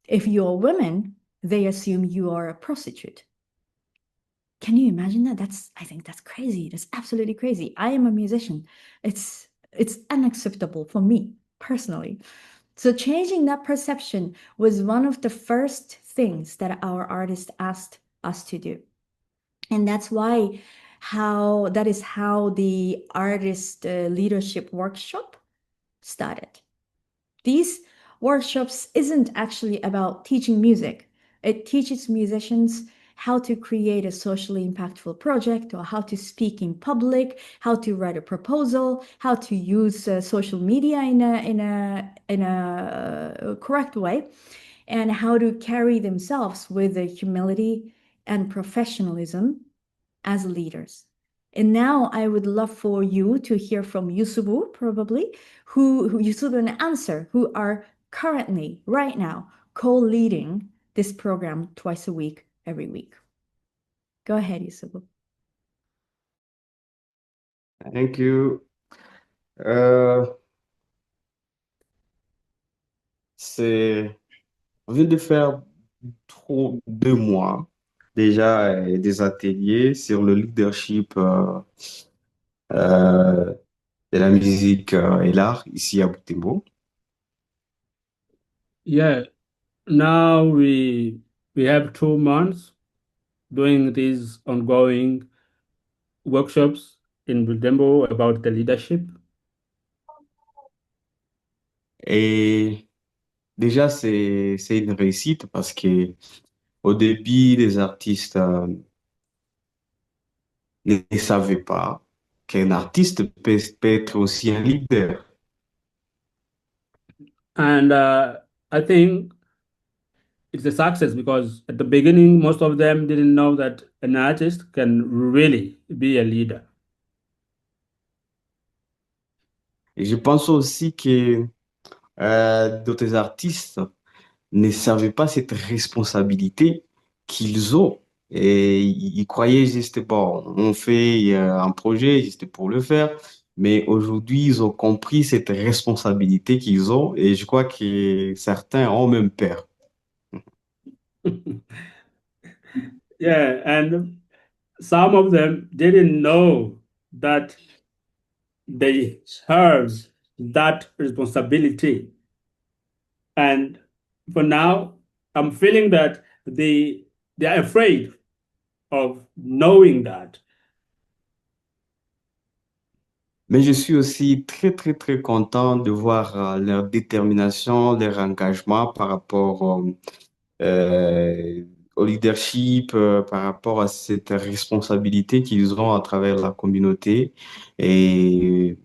E: If you're a woman, they assume you are a prostitute. Can you imagine that? I think that's crazy. That's absolutely crazy. I am a musician. It's unacceptable for me personally. So changing that perception was one of the first things that our artists asked us to do. And that's why that is how the artist leadership workshop started. These workshops isn't actually about teaching music. It teaches musicians how to create a socially impactful project, or how to speak in public, how to write a proposal, how to use social media in a correct way, and how to carry themselves with humility and professionalism as leaders. And now I would love for you to hear from Yusubu, probably, who Yusubu and Answer, who are currently, right now, co-leading this program twice a week, every week. Go ahead, Yusubu.
L: Thank you. On vient de faire 2 mois déjà des ateliers sur le leadership de la musique et l'art ici à Butembo.
F: Yeah, now we have 2 months doing these ongoing workshops in Butembo about the leadership.
L: Et déjà, c'est une réussite parce que au début, les artistes ne savaient pas qu'un artiste peut être aussi un leader.
F: And I think it's a success because at the beginning, most of them didn't know that an artist can really be a leader.
L: Et je pense aussi que d'autres artistes ne savaient pas cette responsabilité qu'ils ont. Et ils croyaient juste, bon, on fait un projet juste pour le faire. Mais aujourd'hui, ils ont compris cette responsabilité qu'ils ont. Et je crois que certains ont même peur.
F: Yeah, and some of them didn't know that they have that responsibility. And for now, I'm feeling that they're afraid of knowing that.
L: Mais je suis aussi très, très, très content de voir leur détermination, leur engagement par rapport au leadership, par rapport à cette responsabilité qu'ils ont à travers la communauté. Et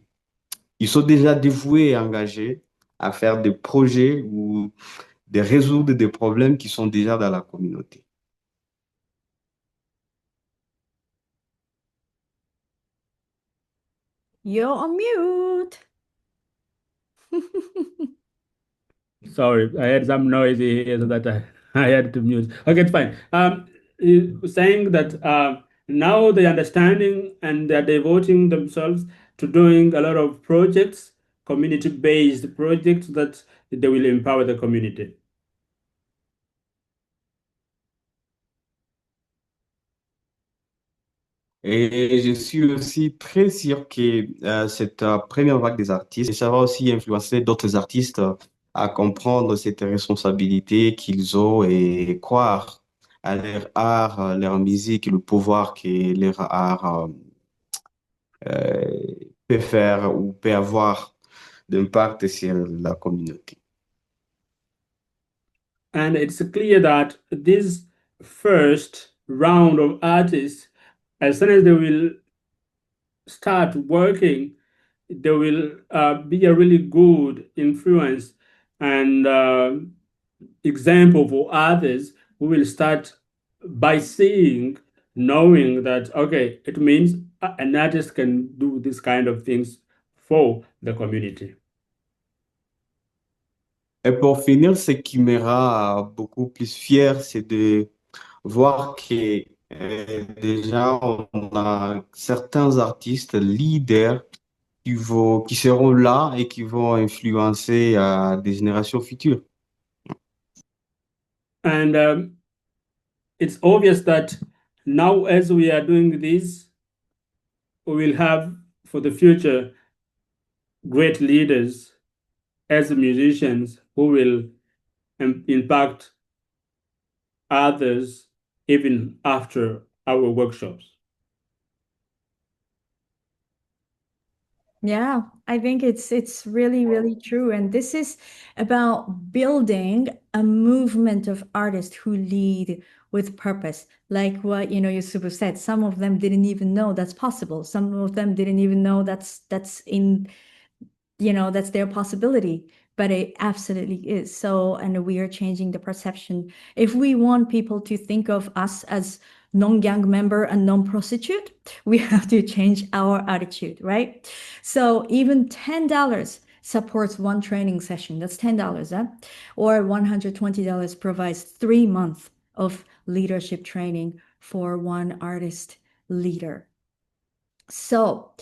L: ils sont déjà dévoués et engagés à faire des projets ou de résoudre des problèmes qui sont déjà dans la communauté.
E: You're on mute.
F: Sorry, I had some noisy here so that I had to mute. Okay, it's fine. Saying that now they're understanding and they're devoting themselves to doing a lot of projects, community-based projects that they will empower the community.
L: Et je suis aussi très sûr que cette première vague des artistes, ça va aussi influencer d'autres artistes à comprendre cette responsabilité qu'ils ont et croire à leur art, leur musique, le pouvoir que leur art peut faire ou peut avoir d'impact sur la communauté.
F: And it's clear that this first round of artists, as soon as they will start working, there will be a really good influence and example for others who will start by seeing, knowing that, okay, it means an artist can do this kind of things for the community.
L: Et pour finir, ce qui me rend beaucoup plus fier, c'est de voir que déjà on a certains artistes leaders qui seront là et qui vont influencer des générations futures.
F: And it's obvious that now as we are doing this, we will have for the future great leaders as musicians who will impact others even after our workshops.
E: Yeah, I think it's really, really true. And this is about building a movement of artists who lead with purpose. Like what, Yusubu said, some of them didn't even know that's possible. Some of them didn't even know that's in, that's their possibility, but it absolutely is. So, and we are changing the perception. If we want people to think of us as non-gang member and non-prostitute, we have to change our attitude, right? So even $10 supports one training session. That's $10, huh? Or $120 provides 3 months of leadership training for one artist leader. So,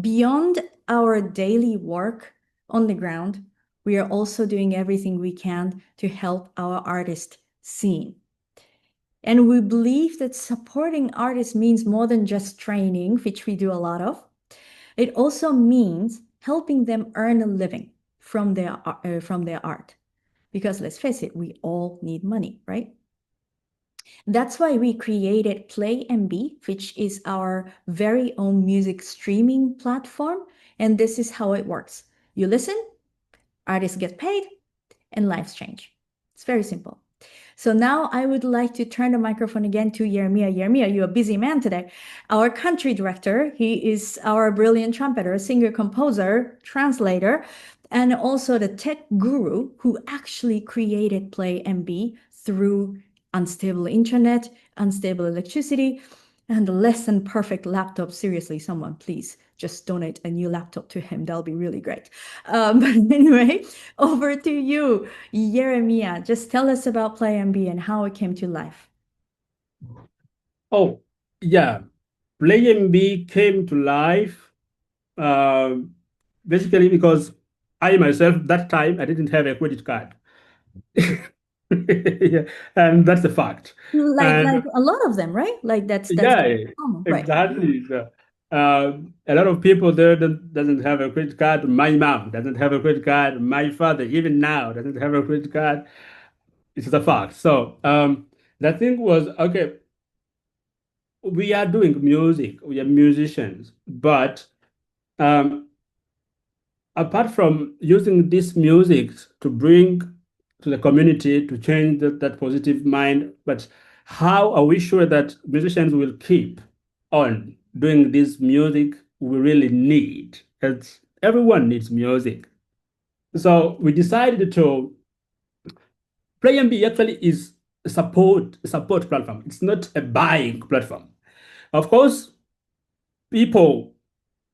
E: beyond our daily work on the ground, we are also doing everything we can to help our artist scene. And we believe that supporting artists means more than just training, which we do a lot of. It also means helping them earn a living from their art. Because let's face it, we all need money, right? That's why we created PlayMB, which is our very own music streaming platform. And this is how it works. You listen, artists get paid, and lives change. It's very simple. So now I would like to turn the microphone again to Yeremia. Yeremia, you're a busy man today. Our country director, he is our brilliant trumpeter, singer, composer, translator, and also the tech guru who actually created PlayMB through unstable internet, unstable electricity, and less than perfect laptop. Seriously, someone please just donate a new laptop to him. That'll be really great. But anyway, over to you, Yeremia. Just tell us about PlayMB and how it came to life.
F: Oh, yeah. PlayMB came to life basically because I myself, that time, I didn't have a credit card. Yeah, and that's a fact.
E: Like
F: And
E: a lot of them, right? Like that's
F: yeah,
E: common, right?
F: exactly. A lot of people there doesn't have a credit card. My mom doesn't have a credit card. My father, even now, doesn't have a credit card. It's a fact. So the thing was, okay, we are doing music. We are musicians, but um, apart from using this music to bring to the community to change that positive mind, but how are we sure that musicians will keep on doing this music we really need? Because everyone needs music. So we decided to PlayMB actually is a support platform. It's not a buying platform. Of course, people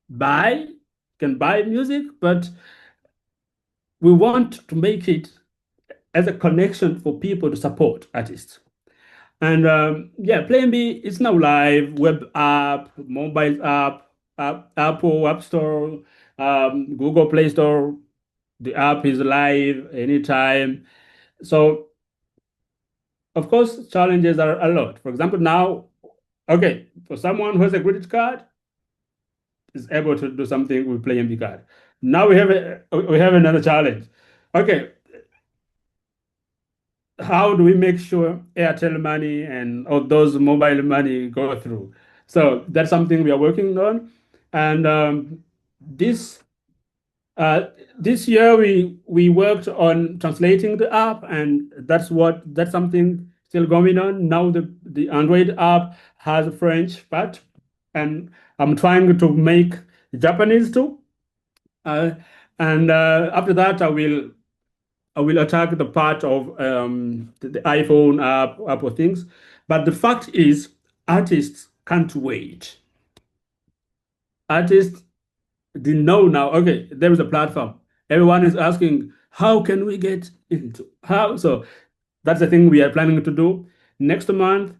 F: can buy music, but we want to make it as a connection for people to support artists. And yeah, PlayMB is now live, web app, mobile app, Apple App Store, Google Play Store. The app is live anytime. So, of course, challenges are a lot. For example, now, okay, for someone who has a credit card, is able to do something with PlayMB card. Now we have another challenge. Okay, how do we make sure Airtel money and all those mobile money go through? So that's something we are working on. And this this year we worked on translating the app, and that's something still going on. Now the Android app has a French part, and I'm trying to make Japanese too. And after that, I will attack the part of the iPhone app, Apple things. But the fact is, artists can't wait. Artists didn't know now, okay, there is a platform. Everyone is asking, how can we get into? How? So that's the thing we are planning to do. Next month,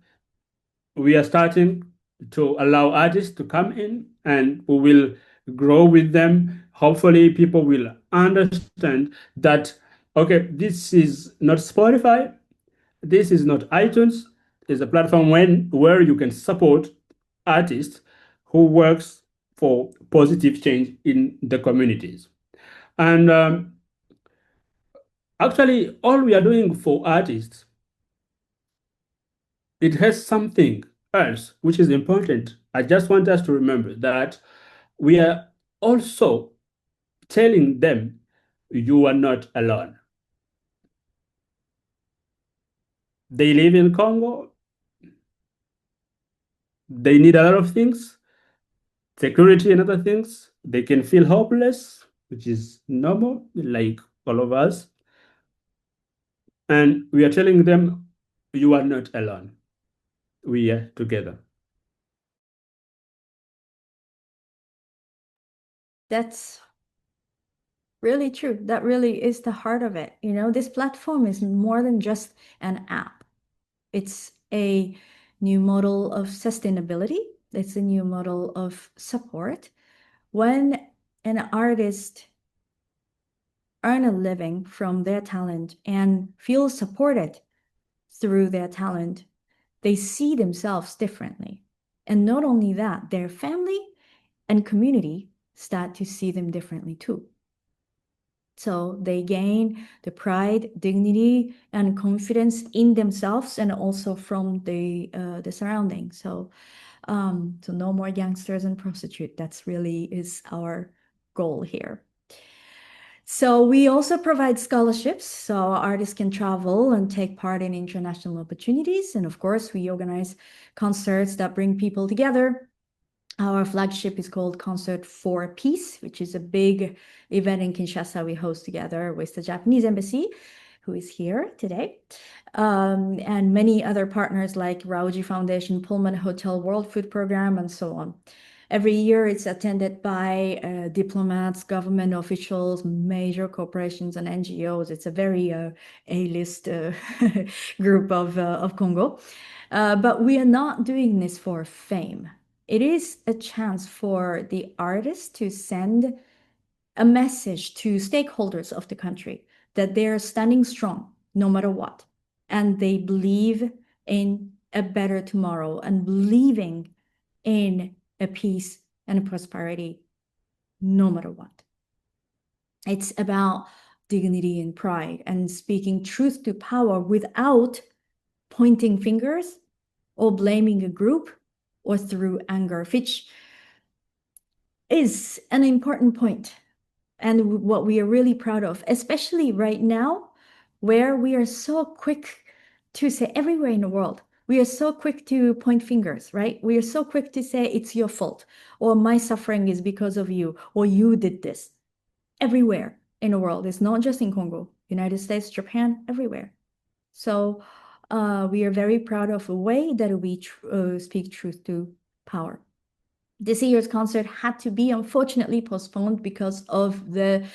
F: we are starting to allow artists to come in and we will grow with them. Hopefully, people will understand that, okay, this is not Spotify, this is not iTunes, it's a platform where you can support artists who works for positive change in the communities. And Actually, all we are doing for artists, it has something else which is important. I just want us to remember that we are also telling them you are not alone. They live in Congo. They need a lot of things, security and other things. They can feel hopeless, which is normal, like all of us. And we are telling them, you are not alone. We are together.
E: That's really true. That really is the heart of it. You know, this platform is more than just an app. It's a new model of sustainability. It's a new model of support. When an artist earn a living from their talent and feel supported through their talent, they see themselves differently. And not only that, their family and community start to see them differently too. So they gain the pride, dignity, and confidence in themselves and also from the surroundings. So no more youngsters and prostitutes. That's really is our goal here. So we also provide scholarships so artists can travel and take part in international opportunities. And of course, we organize concerts that bring people together. Our flagship is called Concert for Peace, which is a big event in Kinshasa we host together with the Japanese embassy, who is here today, and many other partners like Raoji Foundation, Pullman Hotel World Food Program, and so on. Every year, it's attended by diplomats, government officials, major corporations, and NGOs. It's a very A-list group of Congo. But we are not doing this for fame. It is a chance for the artists to send a message to stakeholders of the country that they're standing strong no matter what. And they believe in a better tomorrow and believing in a peace and a prosperity no matter what. It's about dignity and pride and speaking truth to power without pointing fingers or blaming a group or through anger, which is an important point and what we are really proud of, especially right now, where we are so quick to say everywhere in the world, we are so quick to point fingers, right? We are so quick to say it's your fault, or my suffering is because of you, or you did this. Everywhere in the world, it's not just in Congo, United States, Japan, everywhere. So we are very proud of the way that we speak truth to power. This year's concert had to be unfortunately postponed because of the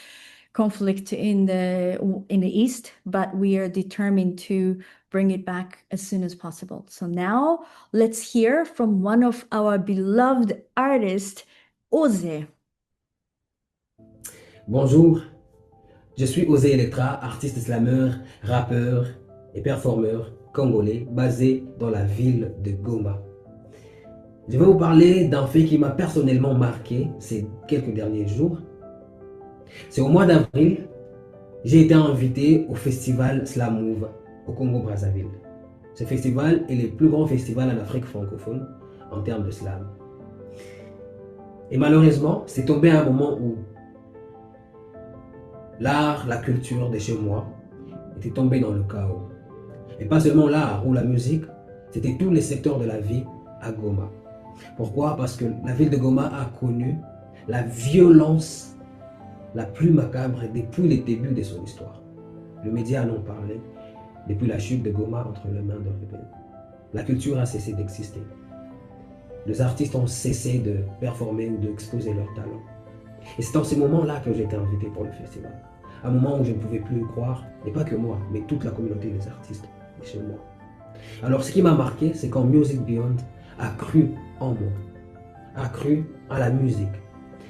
E: conflict in the east, but we are determined to bring it back as soon as possible. So now let's hear from one of our beloved artists, Osé.
S: Bonjour, je suis Osé Electra, artiste slammer, rappeur et performeur congolais basé dans la ville de Goma. Je vais vous parler d'un fait qui m'a personnellement marqué ces quelques derniers jours. C'est au mois d'avril, j'ai été invité au festival Slam Move au Congo-Brazzaville. Ce festival est le plus grand festival en Afrique francophone en termes de slam. Et malheureusement, c'est tombé à un moment où l'art, la culture de chez moi était tombé dans le chaos. Et pas seulement l'art ou la musique, c'était tous les secteurs de la vie à Goma. Pourquoi? Parce que la ville de Goma a connu la violence la plus macabre depuis les débuts de son histoire. Les médias en ont parlé depuis la chute de Goma entre les mains de rebelles. La culture a cessé d'exister. Les artistes ont cessé de performer ou d'exposer leurs talents. Et c'est dans ces moments-là que j'ai été invité pour le festival. Un moment où je ne pouvais plus y croire, et pas que moi, mais toute la communauté des artistes chez moi. Alors ce qui m'a marqué, c'est quand Music Beyond a cru en moi, a cru à la musique,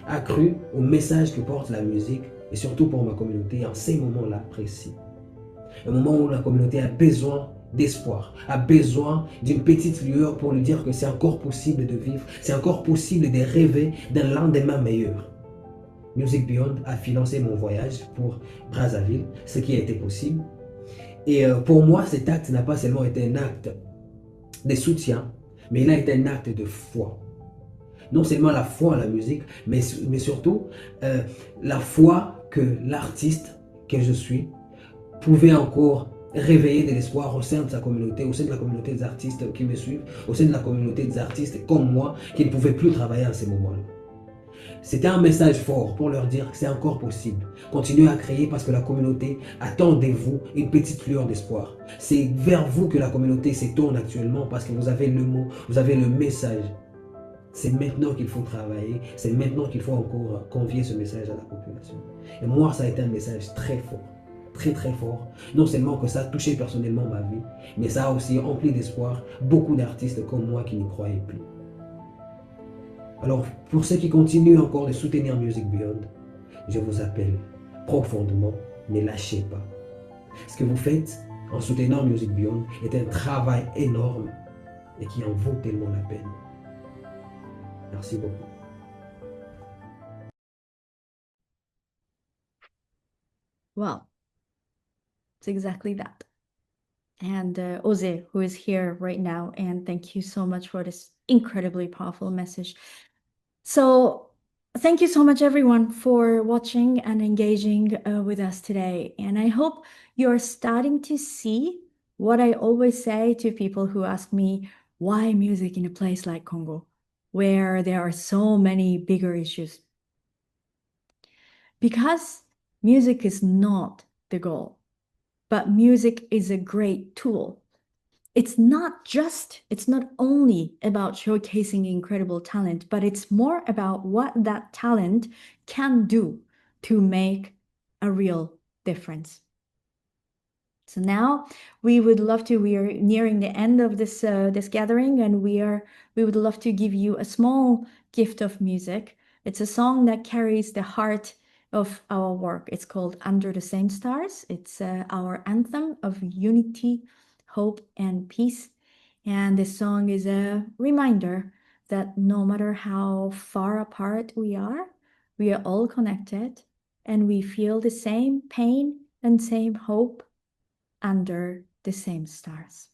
S: a cru au message que porte la musique, et surtout pour ma communauté en ces moments-là précis. Un moment où la communauté a besoin d'espoir, a besoin d'une petite lueur pour lui dire que c'est encore possible de vivre, c'est encore possible de rêver d'un lendemain meilleur. Music Beyond a financé mon voyage pour Brazzaville, ce qui a été possible. Et pour moi, cet acte n'a pas seulement été un acte de soutien, mais il a été un acte de foi. Non seulement la foi en la musique, mais surtout la foi que l'artiste que je suis pouvait encore réveiller de l'espoir au sein de sa communauté, au sein de la communauté des artistes qui me suivent, au sein de la communauté des artistes comme moi qui ne pouvaient plus travailler à ces moments-là. C'était un message fort pour leur dire que c'est encore possible. Continuez à créer parce que la communauté attend de vous une petite lueur d'espoir. C'est vers vous que la communauté se tourne actuellement parce que vous avez le mot, vous avez le message. C'est maintenant qu'il faut travailler, c'est maintenant qu'il faut encore convier ce message à la population. Et moi, ça a été un message très fort, très très fort. Non seulement que ça a touché personnellement ma vie, mais ça a aussi empli d'espoir beaucoup d'artistes comme moi qui n'y croyaient plus. Alors, pour ceux qui continuent encore de soutenir Music Beyond, je vous appelle profondément, ne lâchez pas. Ce que vous faites en soutenant Music Beyond est un travail énorme et qui en vaut tellement la peine. Merci beaucoup.
E: Well, it's exactly that. And Jose, who is here right now, and thank you so much for this incredibly powerful message. So thank you so much, everyone, for watching and engaging with us today. And I hope you're starting to see what I always say to people who ask me, why music in a place like Congo, where there are so many bigger issues? Because music is not the goal, but music is a great tool. It's not only about showcasing incredible talent, but it's more about what that talent can do to make a real difference. So now we are nearing the end of this gathering, and we would love to give you a small gift of music. It's a song that carries the heart of our work. It's called Under the Same Stars. It's our anthem of unity, hope, and peace. And this song is a reminder that no matter how far apart we are all connected, and we feel the same pain and same hope under the same stars.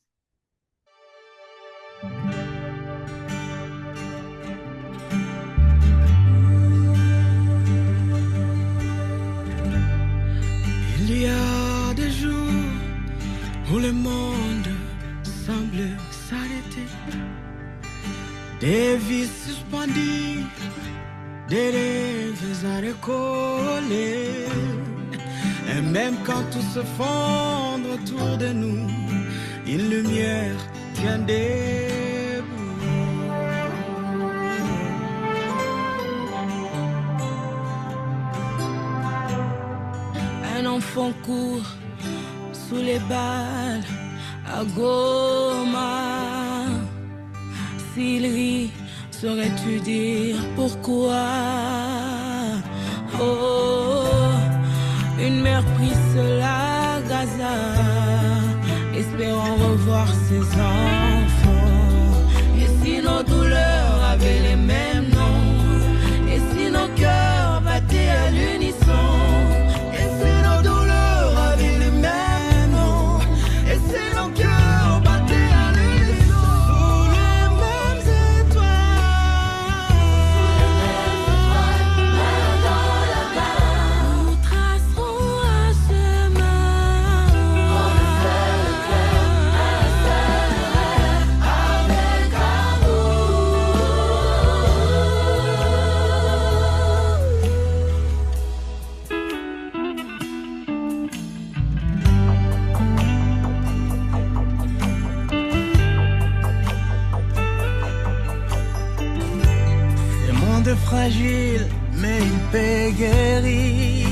Q: Il y a des jours où le monde semble s'arrêter, des vies suspendues, des rêves à recoller. Et même quand tout se fondre autour de nous, une lumière tient debout. Un enfant court sous les balles à Goma. S'il rit, saurais-tu dire pourquoi? Oh, une mère prise seule à Gaza, espérant revoir ses enfants. Et si nos douleurs avaient les mêmes noms, et si nos cœurs battaient à l'unisson, et si nos douleurs avaient les mêmes noms, et si nos cœurs battaient à l'unisson, sous les mêmes étoiles, main dans la main, nous tracerons un chemin, pour le seul cœur, un seul rêve, avec amour. Ce monde est fragile, mais il peut guérir.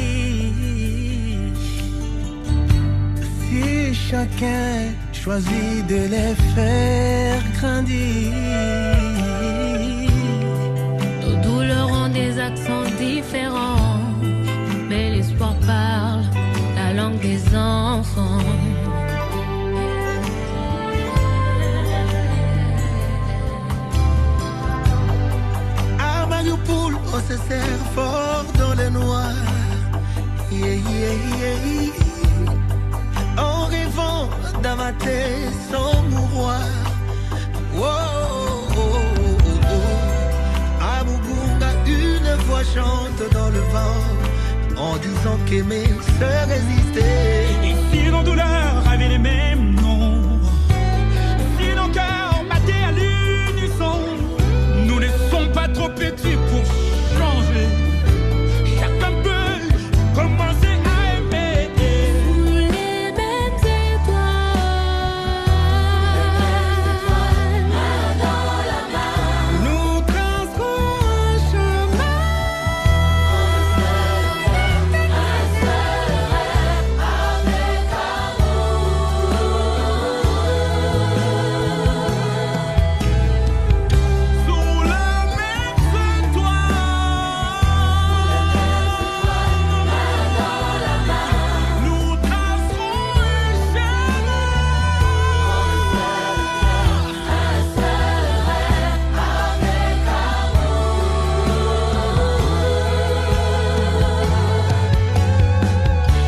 Q: Si chacun choisit de les faire grandir. Nos douleurs ont des accents différents, mais l'espoir parle la langue des enfants. Armagne poule, on se serre fort dans les noirs.
T: raison qu'aimer, se résister.
Q: Et si nos douleurs avaient les mêmes noms, si nos cœurs battaient à l'unisson, nous ne sommes pas trop petits pour changer. Chacun peut commencer à aimer. Sous les mêmes étoiles, main dans la main, nous tracerons un chemin. Un seul rêve avec amour. Sous la même étoile, main dans la main, nous tracerons un chemin. Un seul rêve avec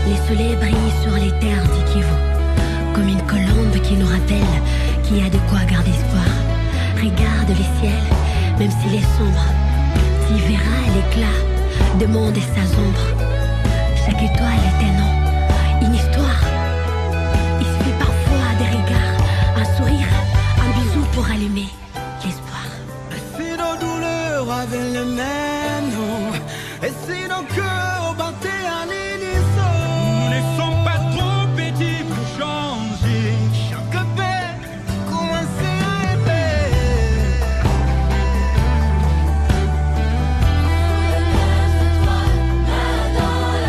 U: Les soleils brillent sur les terres d'Ikivu, comme une colombe qui nous rappelle qu'il y a de quoi garder espoir. Regarde le ciel, même s'il est sombre, tu verras l'éclat de monde et sa ombre. Chaque étoile est un nom, une histoire. Il suffit parfois des regards, un sourire, un bisou pour allumer l'espoir.
T: Si nos douleurs avaient le même nom, et si nos cœurs battaient à l'unisson,
Q: Nous ne sommes pas trop petits pour changer.
T: chacun peut commencer à aimer.
Q: Main dans la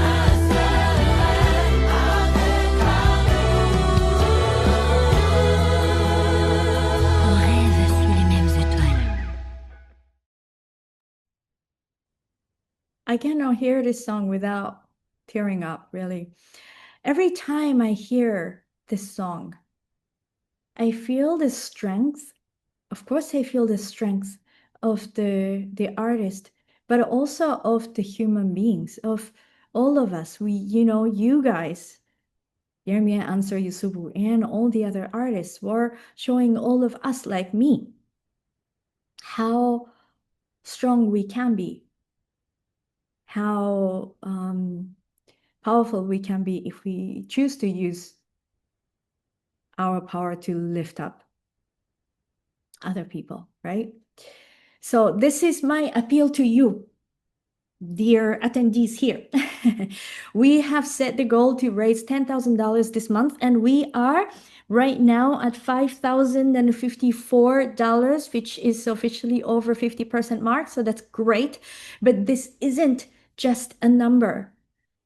Q: un seul rêve avec
U: On rêve sous les mêmes étoiles.
E: I cannot hear this song without tearing up, really. Every time I hear this song, I feel the strength. Of course, I feel the strength of the artist, but also of the human beings, of all of us. You guys, Yeremia, Answer, Yusubu, and all the other artists were showing all of us, like me, how strong we can be, how powerful we can be if we choose to use our power to lift up other people, right? So this is my appeal to you, dear attendees here. We have set the goal to raise $10,000 this month, and we are right now at $5,054, which is officially over 50% mark. So that's great. But this isn't just a number.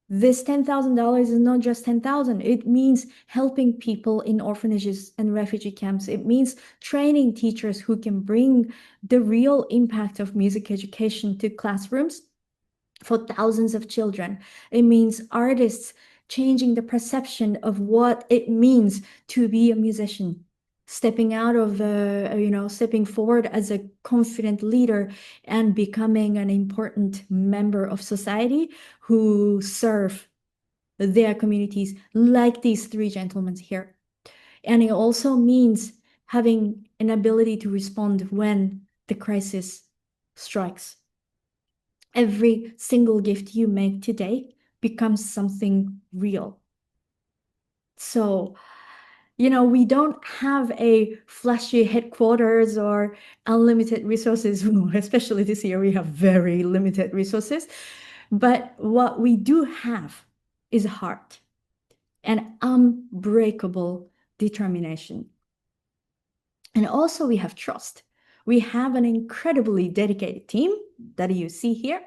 E: This $10,000 is not just 10,000. It means helping people in orphanages and refugee camps. It means training teachers who can bring the real impact of music education to classrooms for thousands of children. It means artists changing the perception of what it means to be a musician, stepping out of, stepping forward as a confident leader and becoming an important member of society who serve their communities, like these three gentlemen here. And it also means having an ability to respond when the crisis strikes. Every single gift you make today becomes something real. So, we don't have a flashy headquarters or unlimited resources, especially this year, we have very limited resources. But what we do have is a heart and unbreakable determination. And also we have trust. We have an incredibly dedicated team that you see here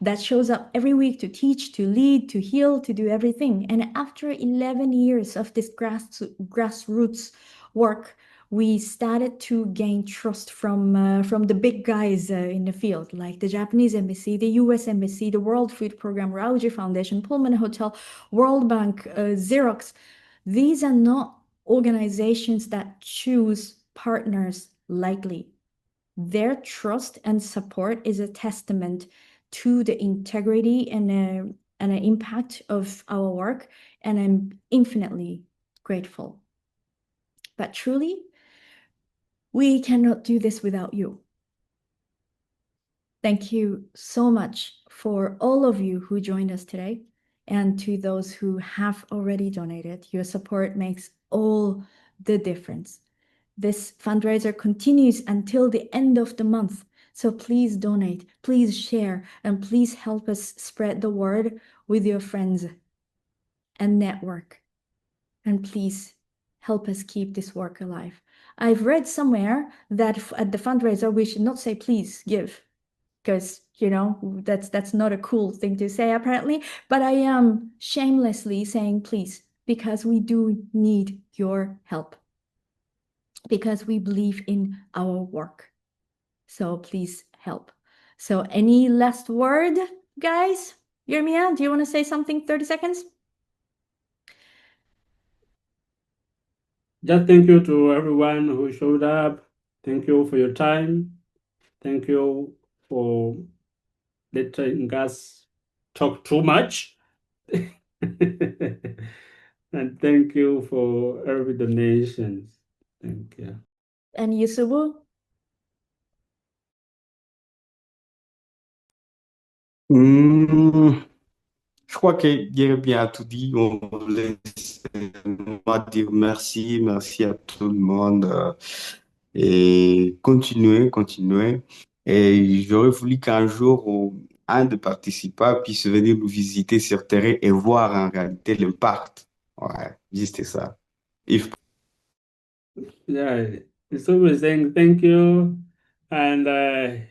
E: that shows up every week to teach, to lead, to heal, to do everything. And after 11 years of this grassroots work, we started to gain trust from the big guys in the field, like the Japanese embassy, the US embassy, the World Food Program, Rauji Foundation, Pullman Hotel, World Bank, Xerox. These are not organizations that choose partners lightly. Their trust and support is a testament to the integrity and an impact of our work, and I'm infinitely grateful. But truly, we cannot do this without you. Thank you so much for all of you who joined us today, and to those who have already donated. Your support makes all the difference. This fundraiser continues until the end of the month, so please donate, please share, and please help us spread the word with your friends and network. And please help us keep this work alive. I've read somewhere that at the fundraiser, we should not say, please give, because, you know, that's not a cool thing to say, apparently. But I am shamelessly saying, please, because we do need your help, because we believe in our work. So please help. So any last word, guys? Yeremia, do you want to say something? 30 seconds?
A: Just thank you to everyone who showed up. Thank you for your time. Thank you for letting us talk too much. And thank you for every donation. Thank you.
E: And Yusubu?
L: Je crois que Yeremia a tout dit. On va dire merci, merci à tout le monde. Et continuez. Et j'aurais voulu qu'un jour, un des participants puisse venir nous visiter sur terrain et voir en réalité l'impact. Ouais, juste ça.
A: Yeah, it's always saying thank you. And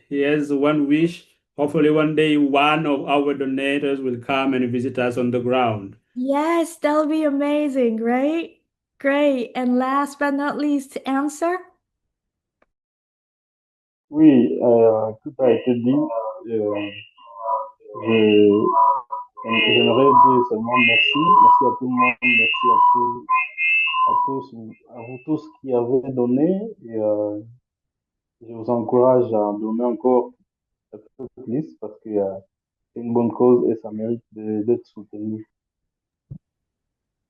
A: he has one wish. Hopefully, one day, one of our donators will come and visit us on the ground.
E: Yes, that'll be amazing, right? Great. And last but not least, Answer?
H: Oui, tout a été dit. J'aimerais dire seulement merci. Merci à tout le monde. Merci à vous tous qui avez donné. Et je vous encourage à donner encore un peu plus parce que c'est une bonne cause et ça mérite d'être soutenu.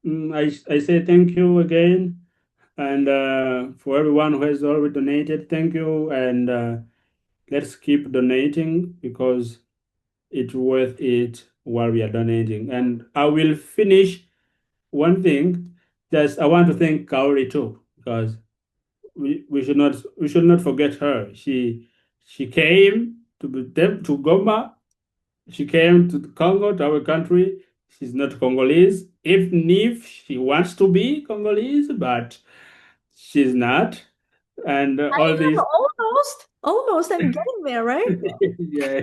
A: I say thank you again. And for everyone who has already donated, thank you. And let's keep donating because it's worth it while we are donating. And I will finish one thing. Just I want to thank Kaori too, because we should not forget her. She came to Goma. She came to Congo, to our country. She's not Congolese, even if she wants to be Congolese, but she's not. And all these.
E: Almost. I'm getting there, right?
A: Yeah.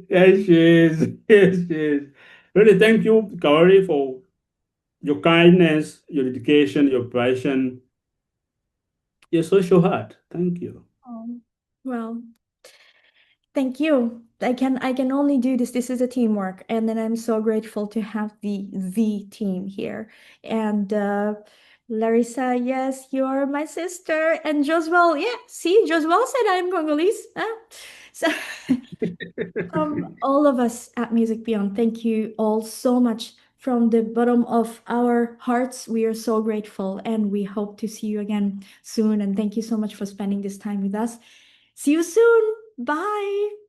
A: Yes, she is. Yes, she is. Really, thank you, Kaori, for your kindness, your dedication, your passion, your social heart. Thank you.
E: Well, thank you. I can only do this. This is a teamwork, and then I'm so grateful to have the team here. And Larissa, yes, you're my sister. And Joswell, yeah, see, Joswell said I'm Congolese. So all of us at Music Beyond, thank you all so much. From the bottom of our hearts, we are so grateful, and we hope to see you again soon. And thank you so much for spending this time with us. See you soon. Bye.